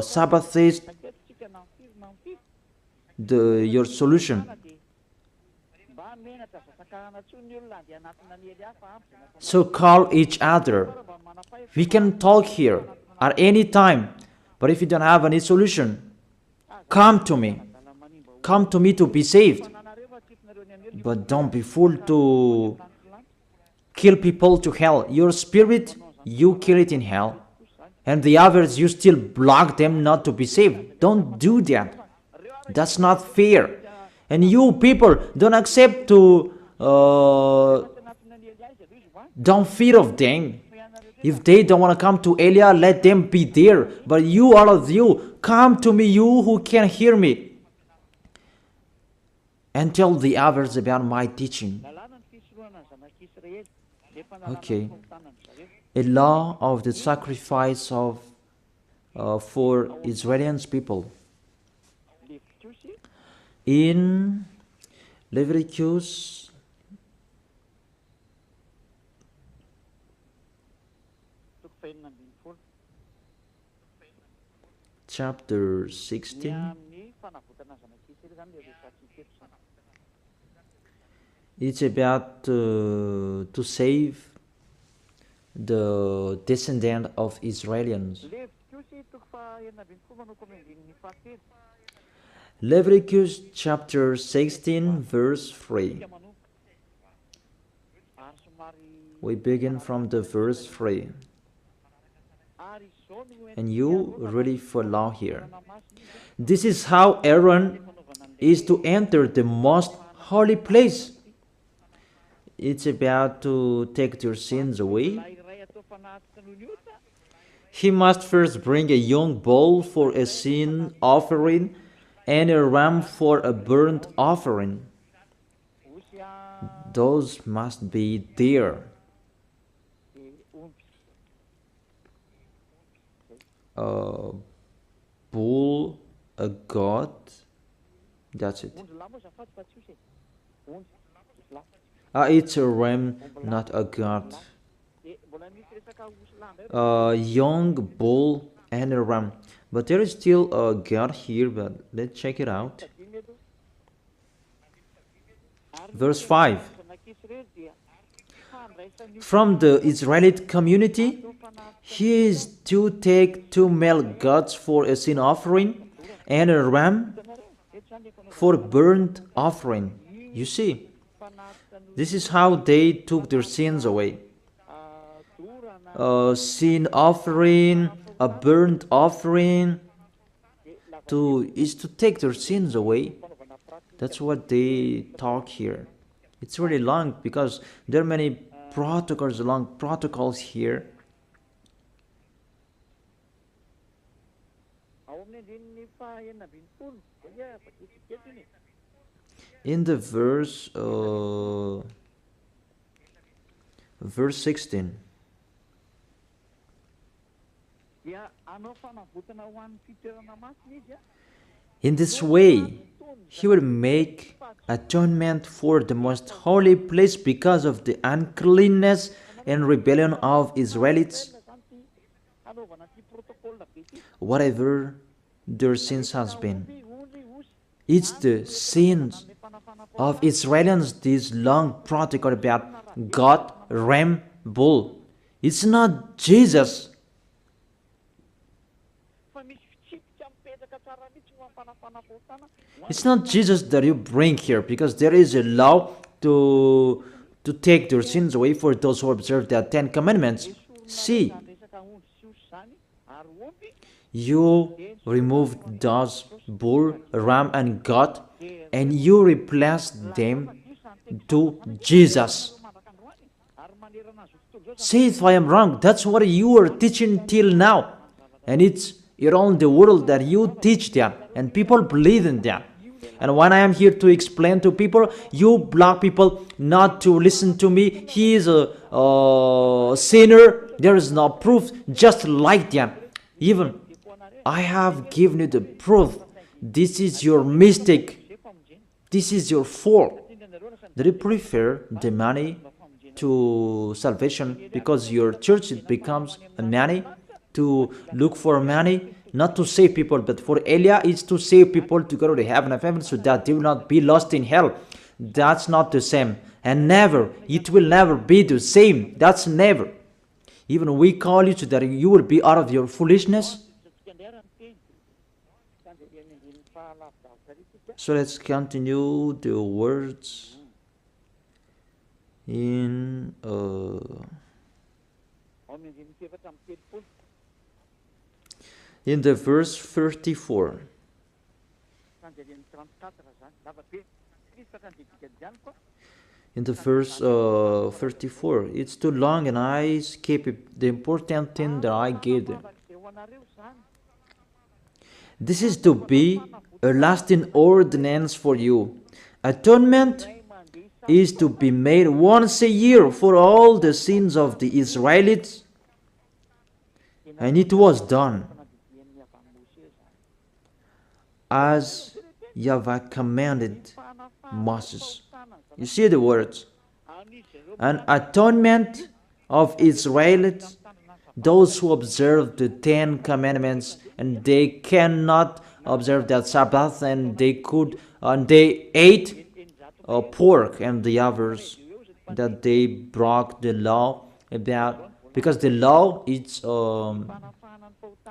Sabbath days, your solution. So call each other. We can talk here at any time. But if you don't have any solution, come to me. Come to me to be saved. But don't be fooled to kill people to hell. Your spirit, you kill it in hell. And the others, you still block them not to be saved. Don't do that. That's not fair. And you people, don't accept to don't fear of them. If they don't want to come to Elia, let them be there. But you, all of you, come to me, you who can hear me, and tell the others about my teaching. Okay. A law of the sacrifice of for Israeli people. In Leviticus chapter 16, it's about to save the descendant of Israelians. Leviticus chapter 16 verse 3. We begin from the verse 3. And you really follow here. This is how Aaron is to enter the most holy place. It's about to take your sins away. He must first bring a young bull for a sin offering and a ram for a burnt offering. Those must be there. A bull, a goat, that's it. It's a ram, not a goat. A young bull and a ram. But there is still a goat here, but let's check it out. Verse 5. From the Israelite community, he is to take 2 male goats for a sin offering and a ram for burnt offering. You see, this is how they took their sins away. A sin offering, a burnt offering, is to take their sins away. That's what they talk here. It's really long because there are many long protocols here. In the verse 16. In this way, he will make atonement for the most holy place because of the uncleanness and rebellion of Israelites. Whatever their sins has been, it's the sins of Israelites, this long protocol about God, ram, bull. It's not Jesus. It's not Jesus that you bring here, because there is a law to take their sins away for those who observe the 10 Commandments. See, you removed those bull, ram, and goat, and you replaced them to Jesus. See if I am wrong. That's what you are teaching till now. And it's around the world that you teach that, and people believe in that. And when I am here to explain to people, you block people not to listen to me. He is a sinner. There is no proof, just like that. Even I have given you the proof. This is your mistake. This is your fault. Do you prefer the money to salvation? Because your church, it becomes a money, to look for money, not to save people, but for Elia, it's to save people to go to heaven so that they will not be lost in hell. That's not the same. And never, it will never be the same. That's never. Even we call you so that you will be out of your foolishness. So let's continue the words in the verse 34. In the verse 34, it's too long and I skip the important thing that I gave them. This is to be a lasting ordinance for you. Atonement is to be made once a year for all the sins of the Israelites, and it was done as YAHVAH commanded Moses. You see the words. An atonement of Israelites, those who observe the 10 Commandments, and they cannot observe that Sabbath, and they ate pork, and the others that they broke the law about, because the law is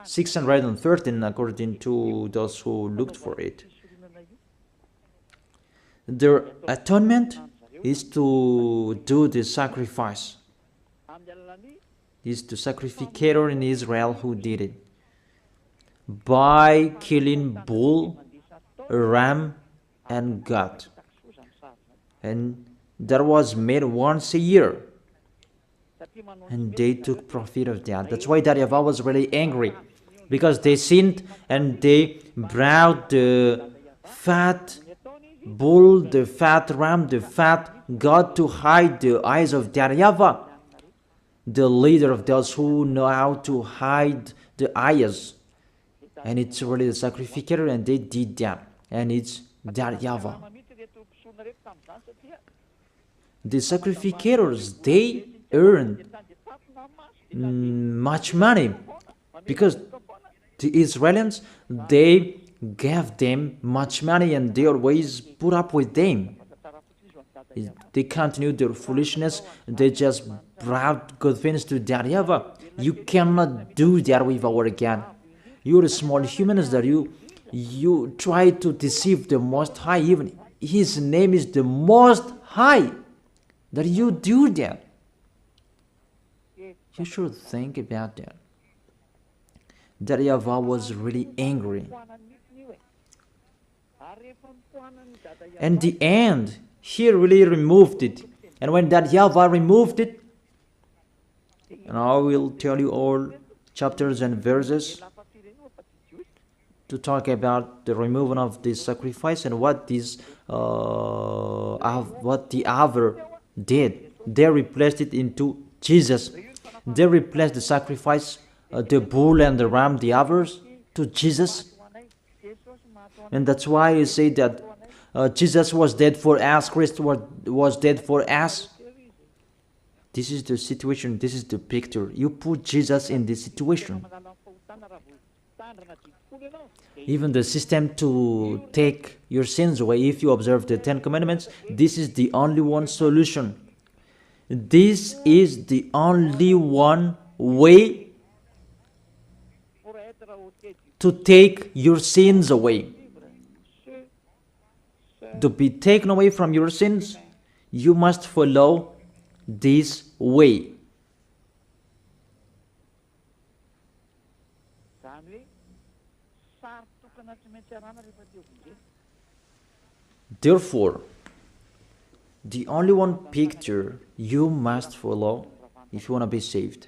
613 according to those who looked for it. Their atonement is to do the sacrifice. It's the sacrificator in Israel who did it by killing bull, ram, and goat, and that was made once a year, and they took profit of that. That's why YAHVAH was really angry, because they sinned and they brought the fat bull, the fat ram, the fat goat to hide the eyes of YAHVAH, the leader of those who know how to hide the eyes. And it's really the sacrificator, and they did that, and it's YAHVAH. The sacrificators, they earned much money, because the Israelites, they gave them much money, and they always put up with them. They continued their foolishness, they just brought good things to YAHVAH. You cannot do that with our God. You're small humans that you You try to deceive the Most High, even His name is the Most High, that you do that. You should think about that. That YAHVAH was really angry. And the end, He really removed it. And when that YAHVAH removed it, and I will tell you all chapters and verses to talk about the removal of this sacrifice and what this what the other did. They replaced it into Jesus. They replaced the sacrifice, the bull and the ram, the others, to Jesus. And that's why you say that Jesus was dead for us, Christ was dead for us. This is the situation, this is the picture. You put Jesus in this situation. Even the system to take your sins away, if you observe the 10 Commandments, this is the only one solution. This is the only one way to take your sins away. To be taken away from your sins, you must follow this way. Therefore, the only one picture you must follow if you want to be saved.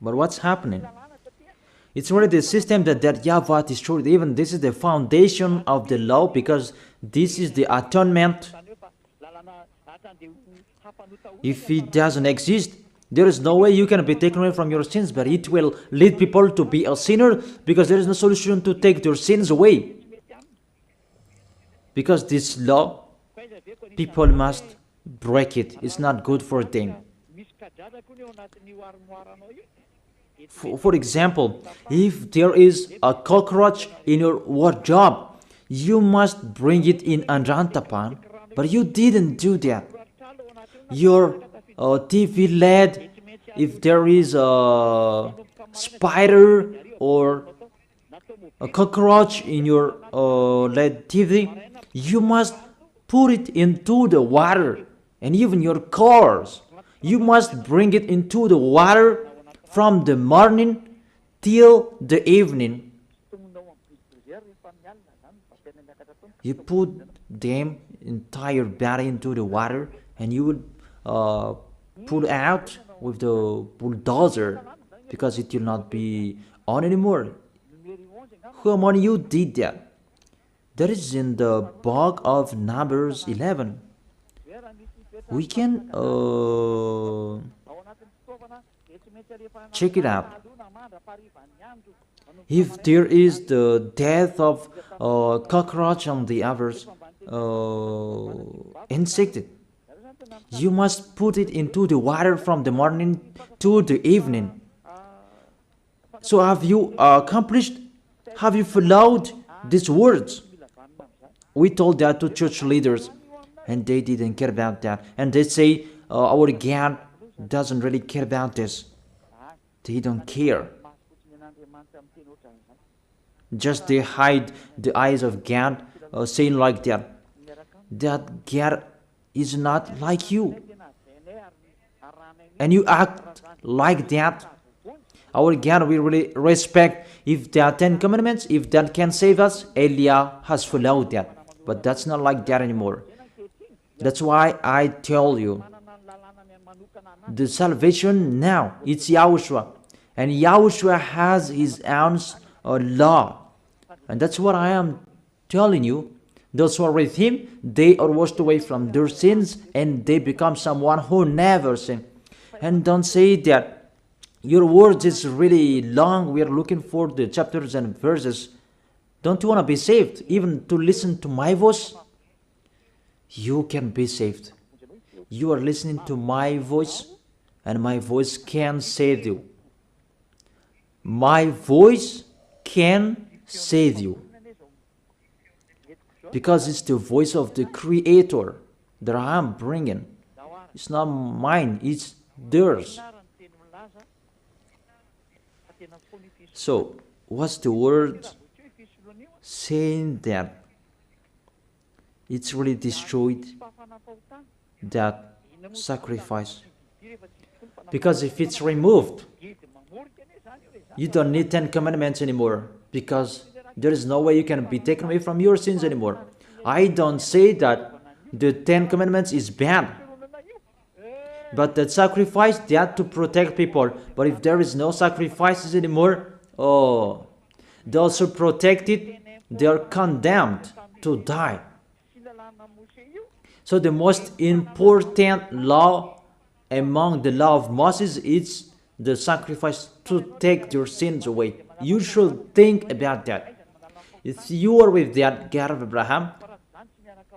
But what's happening? It's already the system that YAHVAH destroyed. Even this is the foundation of the law, because this is the atonement. If it doesn't exist, there is no way you can be taken away from your sins, but it will lead people to be a sinner, because there is no solution to take their sins away. Because this law, people must break it. It's not good for them. For example, if there is a cockroach in your wardrobe, you must bring it in Anrantapan, but you didn't do that. Your TV LED, if there is a spider or a cockroach in your LED TV, you must put it into the water. And even your cars, you must bring it into the water from the morning till the evening. You put them entire body into the water, and you would pull out with the bulldozer, because it will not be on anymore. Who among you did that? That is in the book of Numbers 11. We can check it out. If there is the death of cockroach and the others insect, you must put it into the water from the morning to the evening. So have you accomplished? Have you followed these words? We told that to church leaders, and they didn't care about that. And they say, our God doesn't really care about this. They don't care. Just they hide the eyes of God, saying like that. That God is not like you. And you act like that. Our God we really respect. If there are 10 commandments, if that can save us, Elia has followed that. But that's not like that anymore. That's why I tell you, the salvation now, it's YAHOSHUAH. And YAHOSHUAH has his own law. And that's what I am telling you. Those who are with him, they are washed away from their sins, and they become someone who never sinned. And don't say that your words is really long. We are looking for the chapters and verses. Don't you want to be saved? Even to listen to my voice? You can be saved. You are listening to my voice, and my voice can save you. My voice can save you. Because it's the voice of the Creator that I am bringing. It's not mine, it's theirs. So, what's the word saying that it's really destroyed that sacrifice. Because if it's removed, you don't need 10 commandments anymore, because there is no way you can be taken away from your sins anymore. I don't say that the 10 commandments is bad, but that sacrifice, they had to protect people. But if there is no sacrifices anymore, oh, those who protect it, they are condemned to die. So the most important law among the law of Moses is the sacrifice to take your sins away. You should think about that. If you are with that God of Abraham,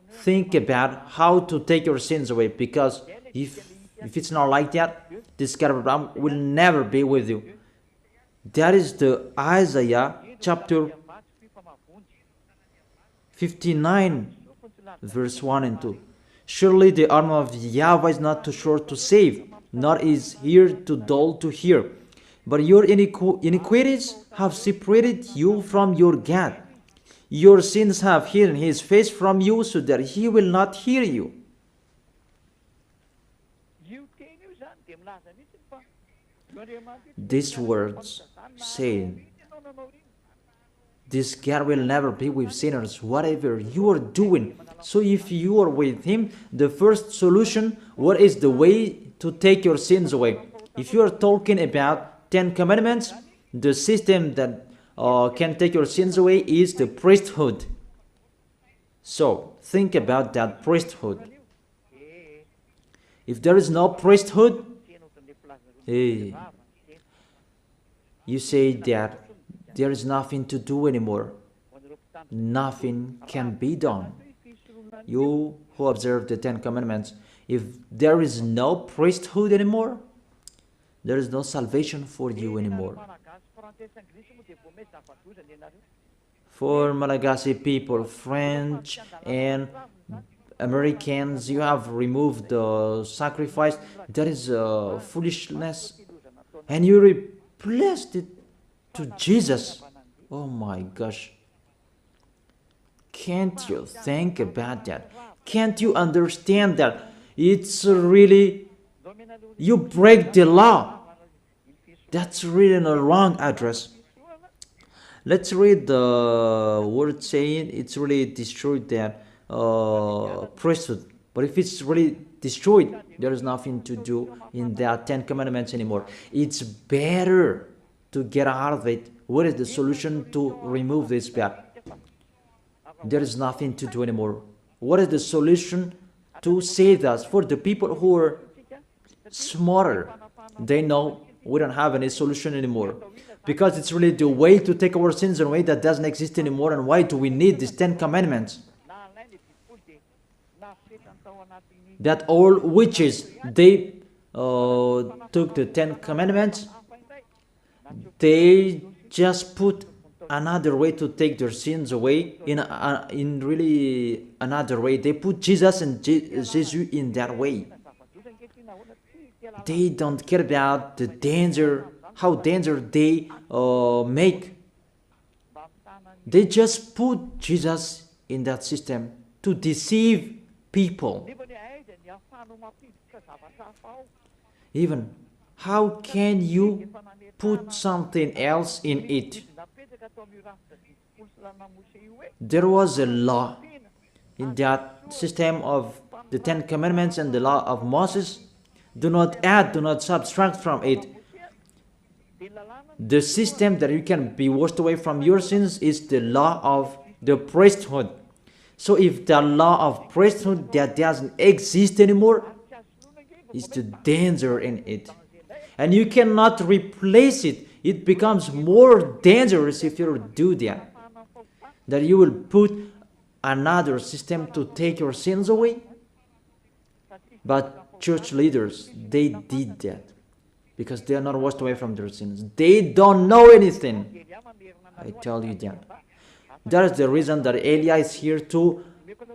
think about how to take your sins away, because if it's not like that, this God of Abraham will never be with you. That is the Isaiah chapter 59 verse 1 and 2. Surely the arm of YAHVAH is not too short to save, nor is ear too dull to hear. But your iniquities have separated you from your God. Your sins have hidden his face from you, so that he will not hear you. These words saying, this God will never be with sinners, whatever you are doing. So if you are with him, the first solution, what is the way to take your sins away? If you are talking about 10 commandments, the system that can take your sins away is the priesthood. So think about that priesthood. If there is no priesthood, you say that there is nothing to do anymore. Nothing can be done. You who observe the 10 commandments, if there is no priesthood anymore, there is no salvation for you anymore. For Malagasy people, French and Americans, you have removed the sacrifice. That is foolishness. And you replaced it to Jesus. Oh my gosh. Can't you think about that? Can't you understand that? It's really, you break the law. That's really a wrong address. Let's read the word saying it's really destroyed that priesthood. But if it's really destroyed, there is nothing to do in that 10 commandments anymore. It's better to get out of it. What is the solution to remove this bad? There is nothing to do anymore. What is the solution to save us? For the people who are smarter, they know we don't have any solution anymore, because it's really the way to take our sins away that doesn't exist anymore. And why do we need these 10 commandments? That all witches, they took the 10 commandments, they just put another way to take their sins away, in really another way. They put Jesus and Jesus in that way. They don't care about the danger, how dangerous they make. They just put Jesus in that system to deceive people. Even, how can you put something else in it? There was a law in that system of the 10 commandments and the law of Moses. Do not add, do not subtract from it. The system that you can be washed away from your sins is the law of the priesthood. So if the law of priesthood that doesn't exist anymore, is the danger in it. And you cannot replace it. It becomes more dangerous if you do that. That you will put another system to take your sins away. But church leaders, they did that because they are not washed away from their sins. They don't know anything. I tell you that. That is the reason that Elia is here to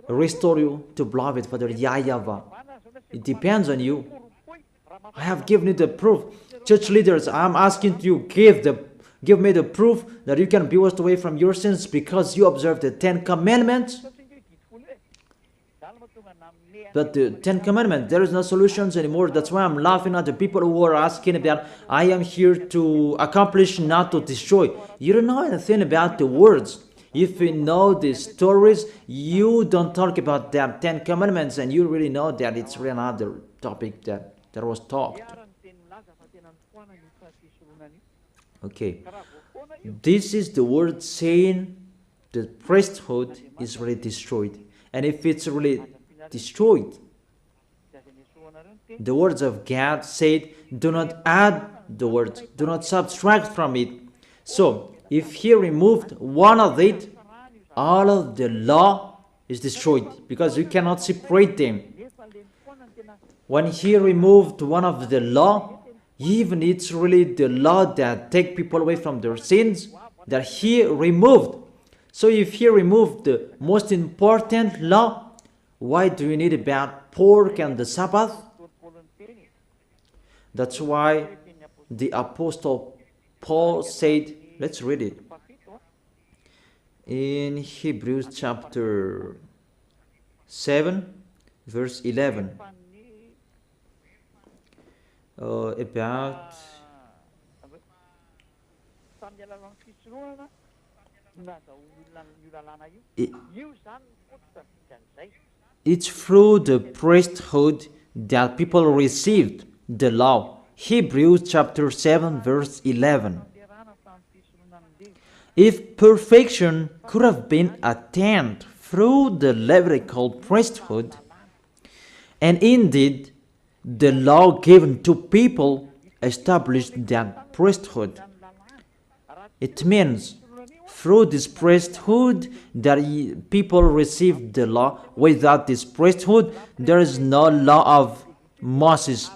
restore you to beloved Father YAHVAH. It depends on you. I have given you the proof. Church leaders, I am asking you, give the Give me the proof that you can be washed away from your sins because you observe the 10 Commandments. But the 10 Commandments, there is no solutions anymore. That's why I'm laughing at the people who are asking that I am here to accomplish, not to destroy. You don't know anything about the words. If you know the stories, you don't talk about the 10 Commandments, and you really know that it's really another topic that was talked. Okay. This is the word saying the priesthood is really destroyed. And if it's really destroyed, the words of God said, do not add the words, do not subtract from it. So, if he removed one of it, all of the law is destroyed, because you cannot separate them. When he removed one of the law, even it's really the law that take people away from their sins that he removed. So if he removed the most important law, why do you need about pork and the Sabbath? That's why the Apostle Paul said, let's read it. In Hebrews chapter 7, verse 11. About it's through the priesthood that people received the law. Hebrews chapter 7 verse 11. If perfection could have been attained through the Levitical priesthood, and indeed the law given to people established that priesthood, it means through this priesthood that people received the law. Without this priesthood, there is no law of Moses.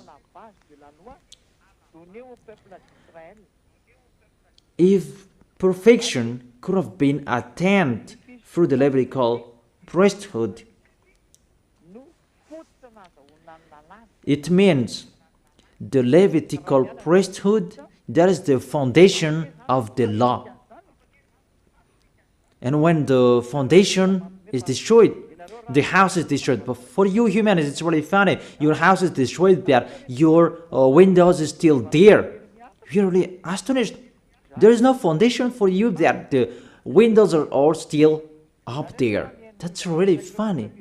If perfection could have been attained through the Levitical priesthood, it means the Levitical priesthood, that is the foundation of the law. And when the foundation is destroyed, the house is destroyed. But for you humans, it's really funny. Your house is destroyed, but your windows is still there. You're really astonished. There is no foundation for you, that the windows are all still up there. That's really funny.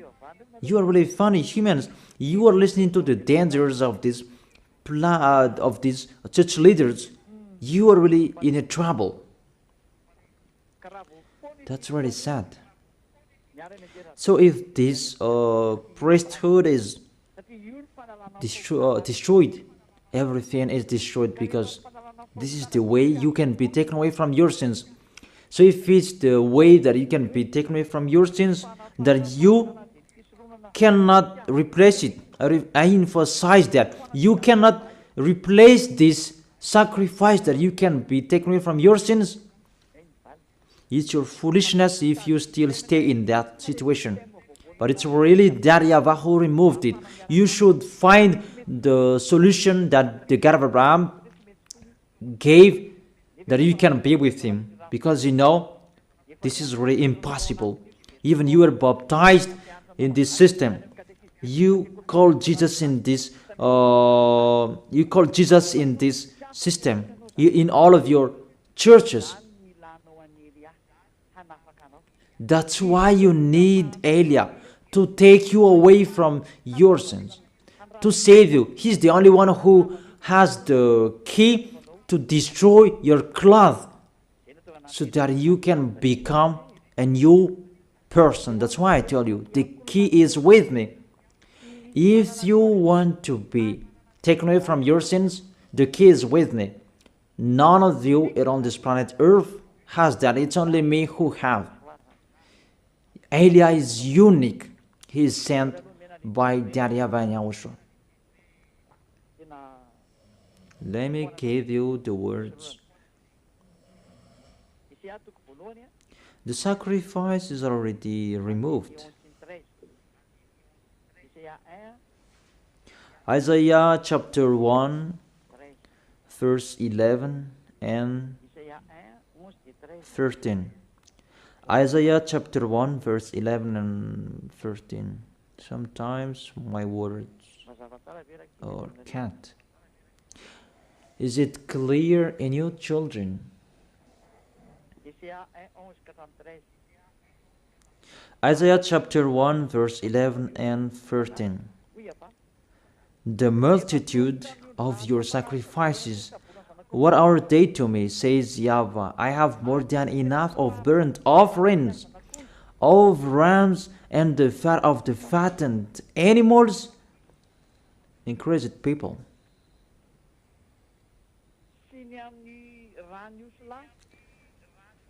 You are really funny humans. You are listening to the dangers of this of these church leaders. You are really in a trouble. That's really sad. So if this priesthood is destroyed, everything is destroyed, because this is the way you can be taken away from your sins. So if it's the way that you can be taken away from your sins, that you cannot replace it. I emphasize that. You cannot replace this sacrifice that you can be taken away from your sins. It's your foolishness if you still stay in that situation. But it's really that YAHVAH who removed it. You should find the solution that the God of Abraham gave, that you can be with him. Because you know, this is really impossible. Even you are baptized in this system. You call Jesus in this system. In all of your churches. That's why you need Eliah to take you away from your sins, to save you. He's the only one who has the key to destroy your cloth, so that you can become a new person. That's why I tell you, the key is with me. If you want to be taken away from your sins, the key is with me. None of you on this planet Earth has that. It's only me who have. Eliah is unique. He is sent by YAHVAH and YAHOSHUAH. Let me give you the words. The sacrifice is already removed. Isaiah chapter 1, verse 11 and 13. Isaiah chapter 1 verse 11 and 13. Sometimes my words or can't. Is it clear in you, children? Isaiah chapter 1 verse 11 and 13. The multitude of your sacrifices, what are they to me, says YAHVAH? I have more than enough of burnt offerings, of rams and the fat of the fattened animals. Increased people.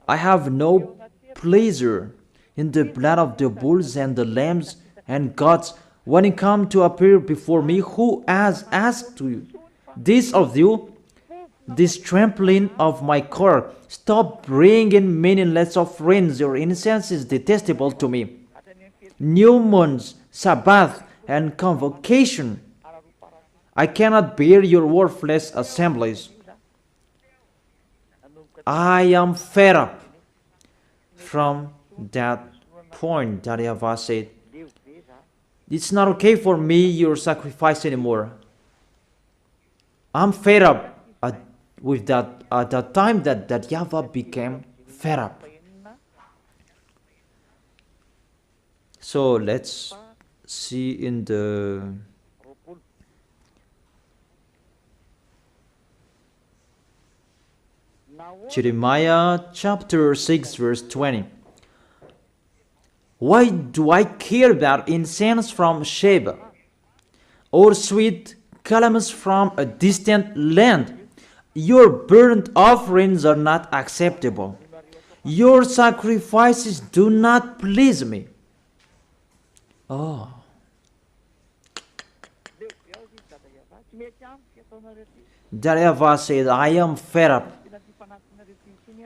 I have no pleasure in the blood of the bulls and the lambs and goats when it come to appear before me. Who has asked you this of you? This trampling of my core. Stop bringing meaningless offerings. Your incense is detestable to me. New moons, Sabbath, and convocation. I cannot bear your worthless assemblies. I am fed up. From that point, YAHVAH said, it's not okay for me, your sacrifice anymore. I'm fed up with that at the time that YAHVAH became fed up. So let's see in the Jeremiah chapter 6 verse 20. Why do I care about incense from Sheba, or sweet calamus from a distant land? Your burnt offerings are not acceptable. Your sacrifices do not please me. Oh. YAHVAH said, I am fed up.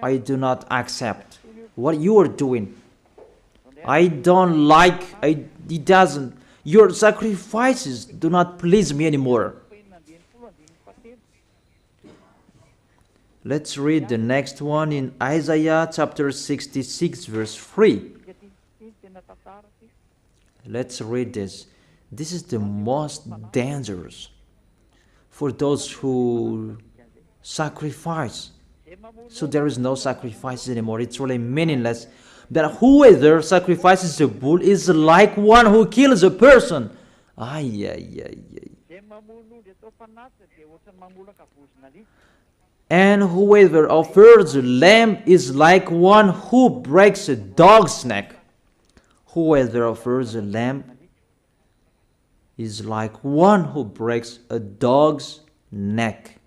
I do not accept what you are doing. I don't like, it doesn't. Your sacrifices do not please me anymore. Let's read the next one in Isaiah chapter 66 verse 3. Let's read this. This is the most dangerous for those who sacrifice. So there is no sacrifices anymore. It's really meaningless. That whoever sacrifices a bull is like one who kills a person. And whoever offers a lamb is like one who breaks a dog's neck. Whoever offers a lamb is like one who breaks a dog's neck.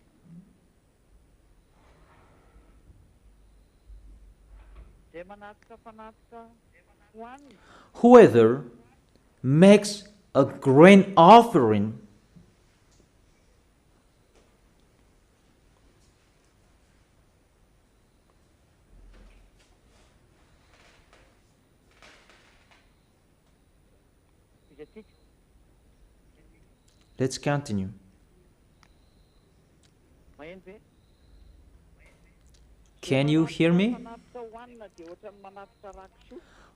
Whoever makes a grain offering Let's continue. Can you hear me?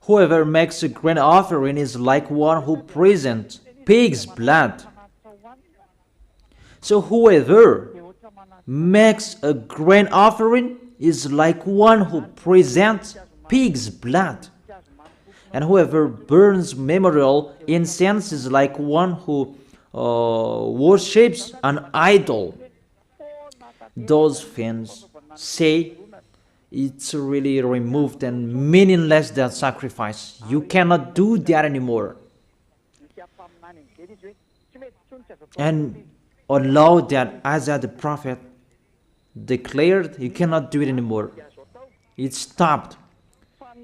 Whoever makes a grain offering is like one who presents pig's blood. So whoever makes a grain offering is like one who presents pig's blood. And whoever burns memorial incense is like one who worships an idol. Those fans say it's really removed and meaningless, that sacrifice. You cannot do that anymore. And allow that Isaiah the prophet declared, you cannot do it anymore. It stopped.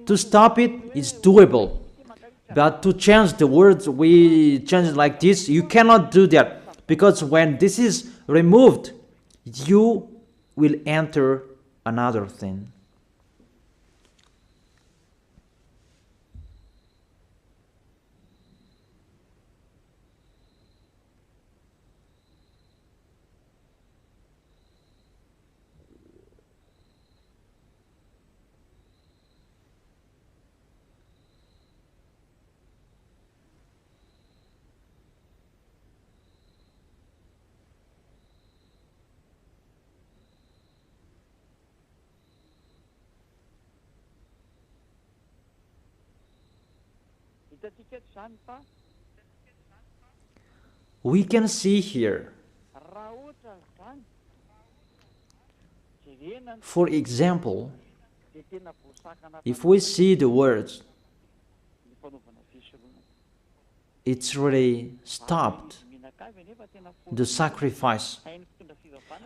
To stop it is doable. But to change the words, we change it like this. You cannot do that. Because when this is removed, you will enter another thing. We can see here, for example, if we see the words, it's really stopped the sacrifice.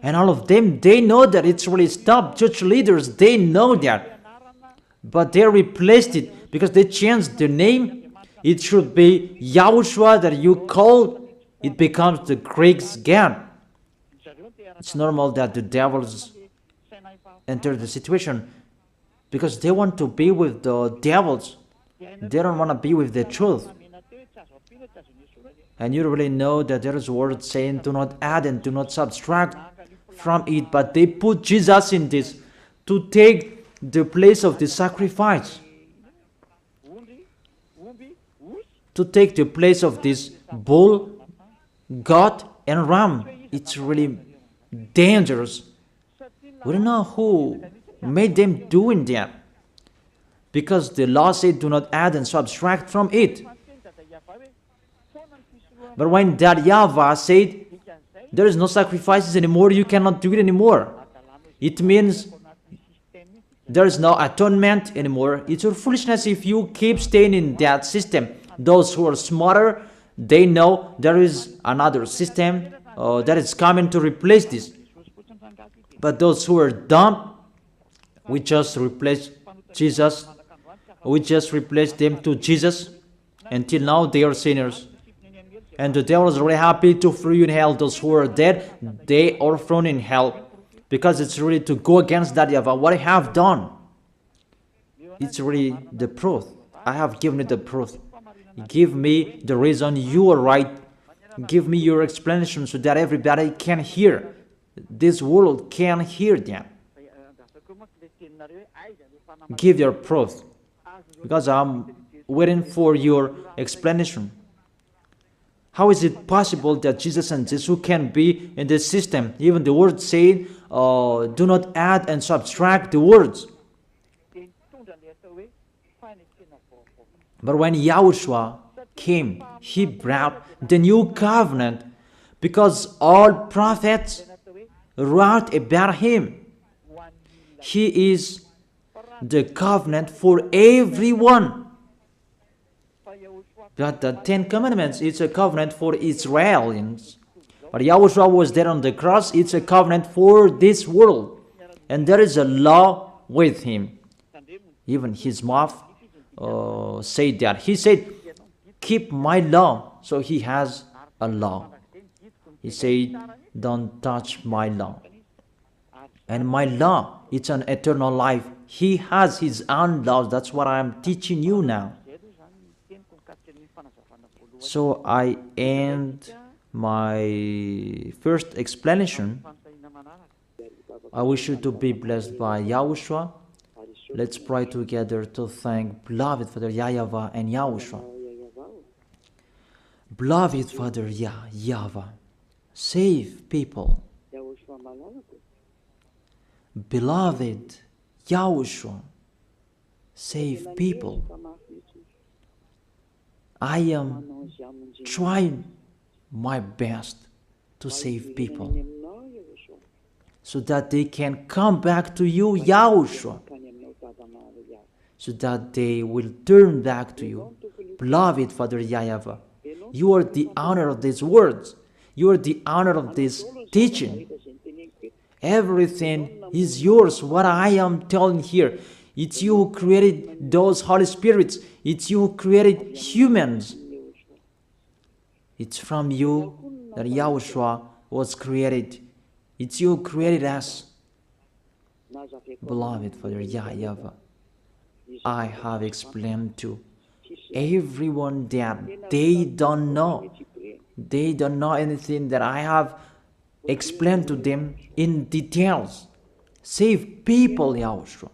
And all of them, they know that it's really stopped. Church leaders, they know that. But they replaced it because they changed the name. It should be YAHOSHUAH that you call. It becomes the Greek's God. It's normal that the devils enter the situation because they want to be with the devils. They don't want to be with the truth. And you really know that there is a word saying, do not add and do not subtract from it. But they put Jesus in this to take the place of the sacrifice. To take the place of this bull, goat, and ram. It's really dangerous. We don't know who made them doing that. Because the law said, do not add and subtract from it. But when that YAHVAH said, there is no sacrifices anymore, you cannot do it anymore. It means there is no atonement anymore. It's your foolishness if you keep staying in that system. Those who are smarter, they know there is another system that is coming to replace this. But those who are dumb, we just replace Jesus. We just replace them to Jesus. Until now, they are sinners. And the devil is really happy to throw you in hell. Those who are dead, they are thrown in hell. Because it's really to go against that YAHVAH. What I have done, it's really the proof. I have given you the proof. Give me the reason you are right. Give me your explanation so that everybody can hear. This world can hear them. Give your proof. Because I'm waiting for your explanation. How is it possible that Jesus and Jesus can be in this system? Even the word saying, do not add and subtract the words. But when YAHOSHUAH came, he brought the new covenant because all prophets wrote about him. He is the covenant for everyone. But the Ten Commandments, it's a covenant for Israelians. But YAHOSHUAH was there on the cross, it's a covenant for this world. And there is a law with him. Even his mouth said that. He said, keep my law. So he has a law. He said, don't touch my law. And my law, it's an eternal life. He has his own laws. That's what I am teaching you now. So I end my first explanation. I wish you to be blessed by YAHOSHUAH. Let's pray together to thank beloved Father YAHVAH and YAHOSHUAH. Beloved Father YAHVAH, save people. Beloved YAHOSHUAH, save people. I am trying my best to save people so that they can come back to you, YAHOSHUAH, so that they will turn back to you. Beloved Father YAHVAH, you are the honor of these words. You are the honor of this teaching. Everything is yours, what I am telling here. It's you who created those Holy Spirits. It's you who created humans. It's from you that YAHOSHUAH was created. It's you who created us. Beloved Father YAHVAH, I have explained to everyone that they don't know. They don't know anything that I have explained to them in details. Save people, YAHOSHUAH.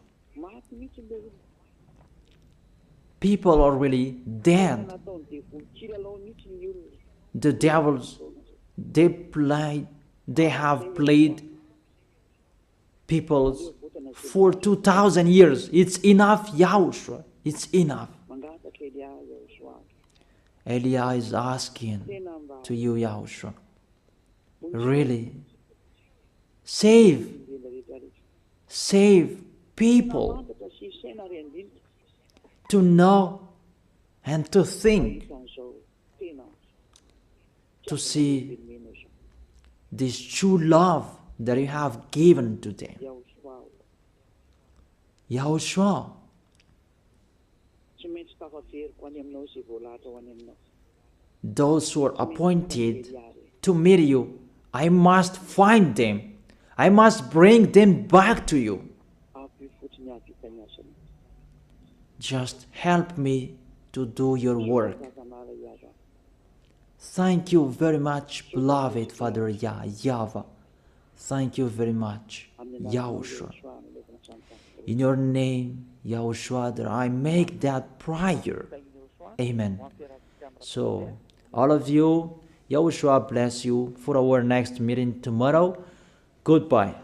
People are really dead. The devils, they have played people for 2,000 years. It's enough, YAHOSHUAH. It's enough. Elia is asking to you, Yahushua, really, save people to know and to think, to see this true love that you have given to them. Yahushua, those who are appointed to meet you, I must find them. I must bring them back to you. Just help me to do your work. Thank you very much, beloved Father YAHVAH. Thank you very much, Yahushua. In your name, Yahushua, that I make that prayer. Amen. So, all of you, Yahushua bless you for our next meeting tomorrow. Goodbye.